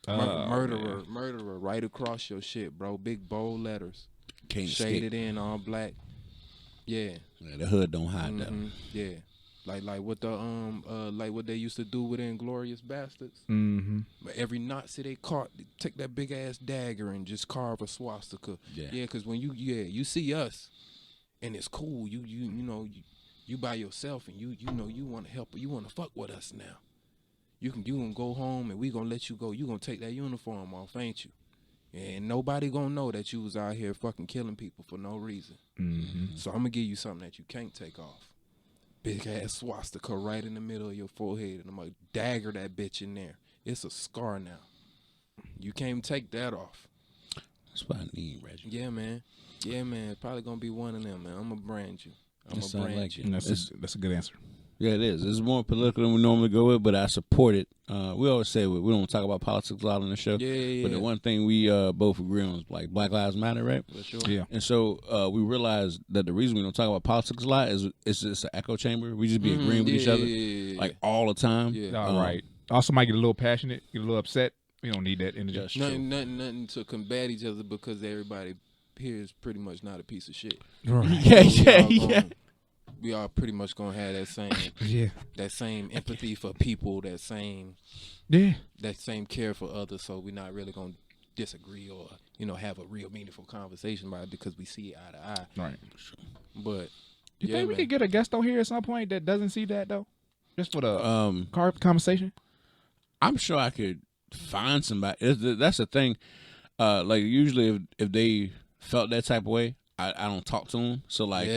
Murderer, right across your shit, bro. Big bold letters, shaded in all black. Yeah, the hood don't hide that. Yeah, like what the like what they used to do with Inglourious Bastards. But every Nazi they caught, they take that big ass dagger and just carve a swastika. Yeah, because when you see us, and it's cool. You by yourself and you want to help, you want to fuck with us now. You can go home and we gonna let you go. You gonna take that uniform off, ain't you? And nobody gonna know that you was out here fucking killing people for no reason. So I'm gonna give you something that you can't take off. Big ass swastika right in the middle of your forehead, and I'm gonna dagger that bitch in there. It's a scar now. You can't take that off. That's what I need, Reggie. Yeah, man. Probably gonna be one of them, man. I'm gonna brand you. That's a good answer. Yeah, it is. It's more political than we normally go with, but I support it. We always say we don't talk about politics a lot on the show. Yeah. But the one thing we both agree on is like Black Lives Matter, right? For sure. Yeah. And so we realized that the reason we don't talk about politics a lot is it's just an echo chamber. We just be agreeing with each other like all the time. Yeah. All right. Also, might get a little passionate, get a little upset. We don't need that energy. Nothing to combat each other because everybody here is pretty much not a piece of shit. Right. Yeah. We are pretty much gonna have that same empathy for people, that same care for others. So we're not really gonna disagree or have a real meaningful conversation about it because we see eye to eye. Right. But You think we could get a guest on here at some point that doesn't see that though, just for the conversation? I'm sure I could find somebody. That's the thing. Like usually, if they felt that type of way, I don't talk to them. So like,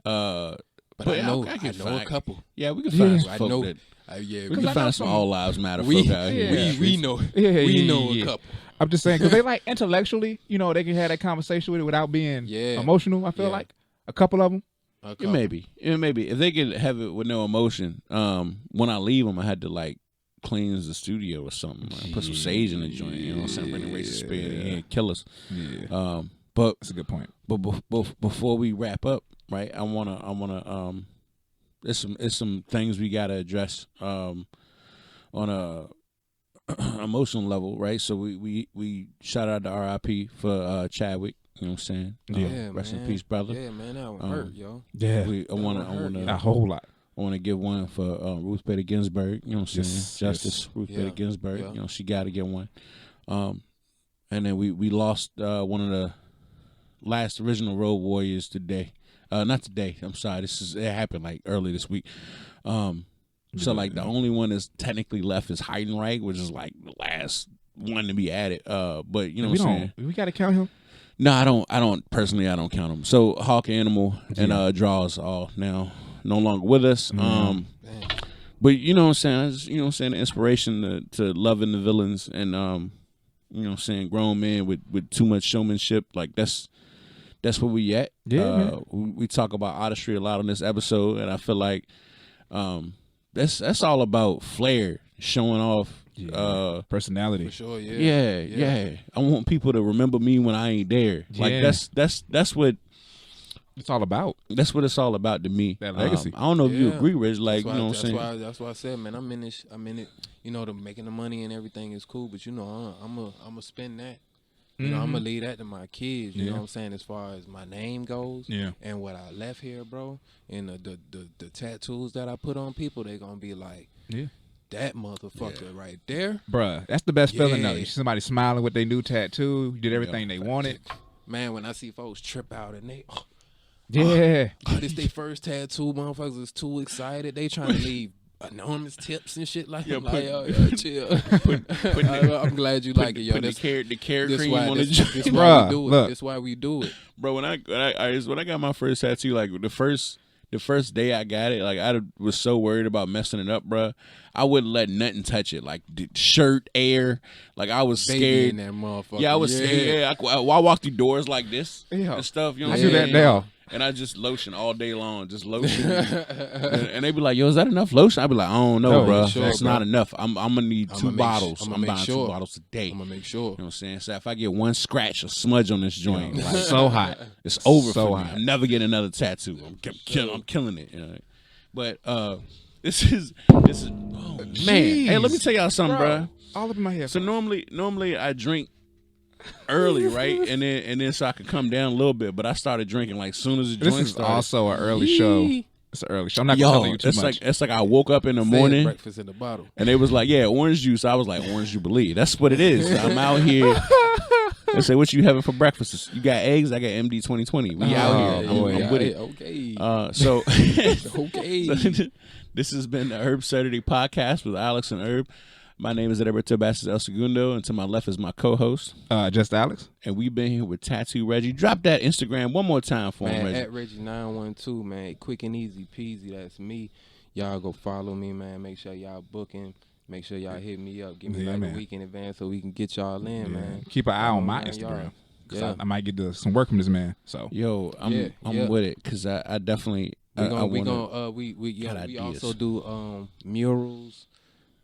but I know a couple. Yeah, we can find some I folk know. that Yeah, we can find some All Lives Matter folk out here. we know. We know a couple. I'm just saying because they like intellectually, they can have that conversation with it without being emotional. I feel like a couple of them. It may be if they can have it with no emotion. When I leave them, I had to like cleanse the studio or something. Like, put some sage in the joint. You know what I'm saying? Bring the racist spirit in here and kill us. Yeah. But that's a good point. But before we wrap up, right? I wanna there's some things we gotta address on a emotional level, right? So we shout out to RIP for Chadwick. You know what I'm saying? Rest in peace, brother. Yeah, man, that one hurt, yo. Yeah, I wanna a whole lot. I want to give one for Ruth Bader Ginsburg. You know what I'm saying? Yes, Justice Ruth Bader Ginsburg. Yeah. You know, she got to get one. And then we lost one of the last original Road Warriors today. Not today. I'm sorry. It happened like early this week. So like the only one that's technically left is Heidenreich, which is like the last one to be added. But you know what I'm saying? We got to count him. No, I don't personally. I don't count him. So Hawk Animal and Draws all now no longer with us. But you know what I'm saying? The inspiration to loving the villains and you know what I'm saying, grown men with too much showmanship. Like that's where we at. Yeah. We talk about artistry a lot on this episode, and I feel like that's all about flair, showing off personality. For sure, yeah. I want people to remember me when I ain't there. Like that's what it's all about. That's what it's all about to me. That legacy. I don't know if you agree, Rich. Like, you know what I'm saying? That's why I said, man, I'm in it. You know, the making the money and everything is cool, but I'm gonna spend that. You know, I'm gonna leave that to my kids. You know what I'm saying? As far as my name goes, and what I left here, bro, and the tattoos that I put on people, they gonna be like, that motherfucker right there, bruh. That's the best feeling though. You see somebody smiling with their new tattoo. You did everything they wanted. Man, when I see folks trip out and they. This their first tattoo. Motherfuckers is too excited. They trying to leave anonymous tips and shit like that. Chill. I'm glad you like it, yo. The carrot cream on this the why we do it. That's why we do it, bro. When I got my first tattoo, like the first day I got it, like I was so worried about messing it up, bro. I wouldn't let nothing touch it, like the shirt, air. Like I was scared. In that motherfucker. Yeah, I was scared. I walk through doors like this and stuff. You know what I'm saying? I do that now. And I just lotion all day long, just lotion. and they be like, "Yo, is that enough lotion?" I be like, "I don't know, bro. That's not enough. I'm gonna need 2 bottles. I'm buying 2 bottles today. I'm gonna make sure." You know what I'm saying? So if I get one scratch or smudge on this joint, like, so hot, it's over so for me. hot. I'm never getting another tattoo. I'm killing it. You know? But this is oh, man. Hey, let me tell y'all something, bro. All up in my head. So normally I drink early, right? and then so I could come down a little bit, but I started drinking like soon as the joint This is started. also an early show. It's an early show. I'm not gonna tell you too much. It's like I woke up in the morning, breakfast in the bottle, and they was like, "Yeah, orange juice." I was like, "Orange Jubilee." That's what it is. I'm out here. They say, "What you having for breakfast?" You got eggs. I got MD 2020. We out here. I'm with it. Okay. So okay. This has been the Herbsurdity Podcast with Alex and Herb. My name is Edberto Bastos El Segundo, and to my left is my co-host, just Alex. And we've been here with Tattoo Reggie. Drop that Instagram one more time for him, Reggie. At Reggie912, man. Quick and easy peasy. That's me. Y'all go follow me, man. Make sure y'all booking. Make sure y'all hit me up. Give me like a week in advance so we can get y'all in, man. Keep an eye on my Instagram. I might get some work from this man. So I'm with it because I definitely We also do murals,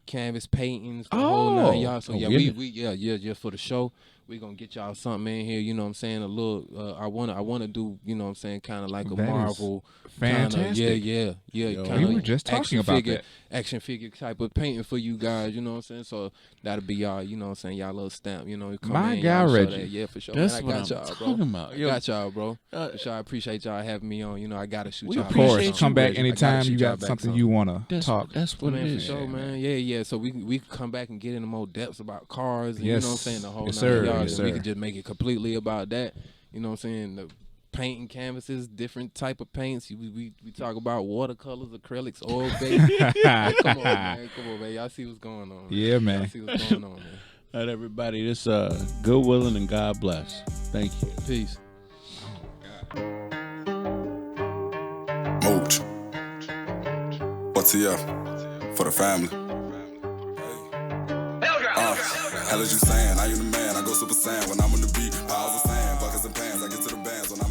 canvas paintings, the Oh. whole 9 yards. So Oh, yeah, really? we just for the show. We gonna get y'all something in here, you know what I'm saying? A little I wanna do, you know what I'm saying, kinda like a That is Marvel fantastic. Yeah. Yo, Kinda we were just talking about that. action figure type of painting for you guys, you know what I'm saying? So that'll be y'all, you know what I'm saying, y'all little stamp, you know, come My in, guy, y'all show Reggie. that. Yeah, for sure. That's Man, what I I'm got y'all, talking bro. about. I Yo, got y'all, bro. For sure, I appreciate y'all having me on. You know, I gotta shoot We y'all. Of course, appreciate come you, back Reggie. anytime shoot you y'all got back something some. you want to talk. That's what Man, it for is. sure, man. Yeah. So we can come back and get into more depths about cars. And, Yes. You know what I'm saying? The whole Yes, 9 sir. yards. Yes, And we sir. can just make it completely about that. You know what I'm saying? The painting canvases, different type of paints. We talk about watercolors, acrylics, oil based. Come on, man. Y'all see what's going on. Yeah, man. Y'all see what's going on, man. All right, everybody. This good willing and God bless. Thank you. Peace. Mooch. What's here for the family? Hell as you saying, I am the man, I go super saiyan when I'm on the beat. Piles of sand, buckets and pans, I get to the bands when I'm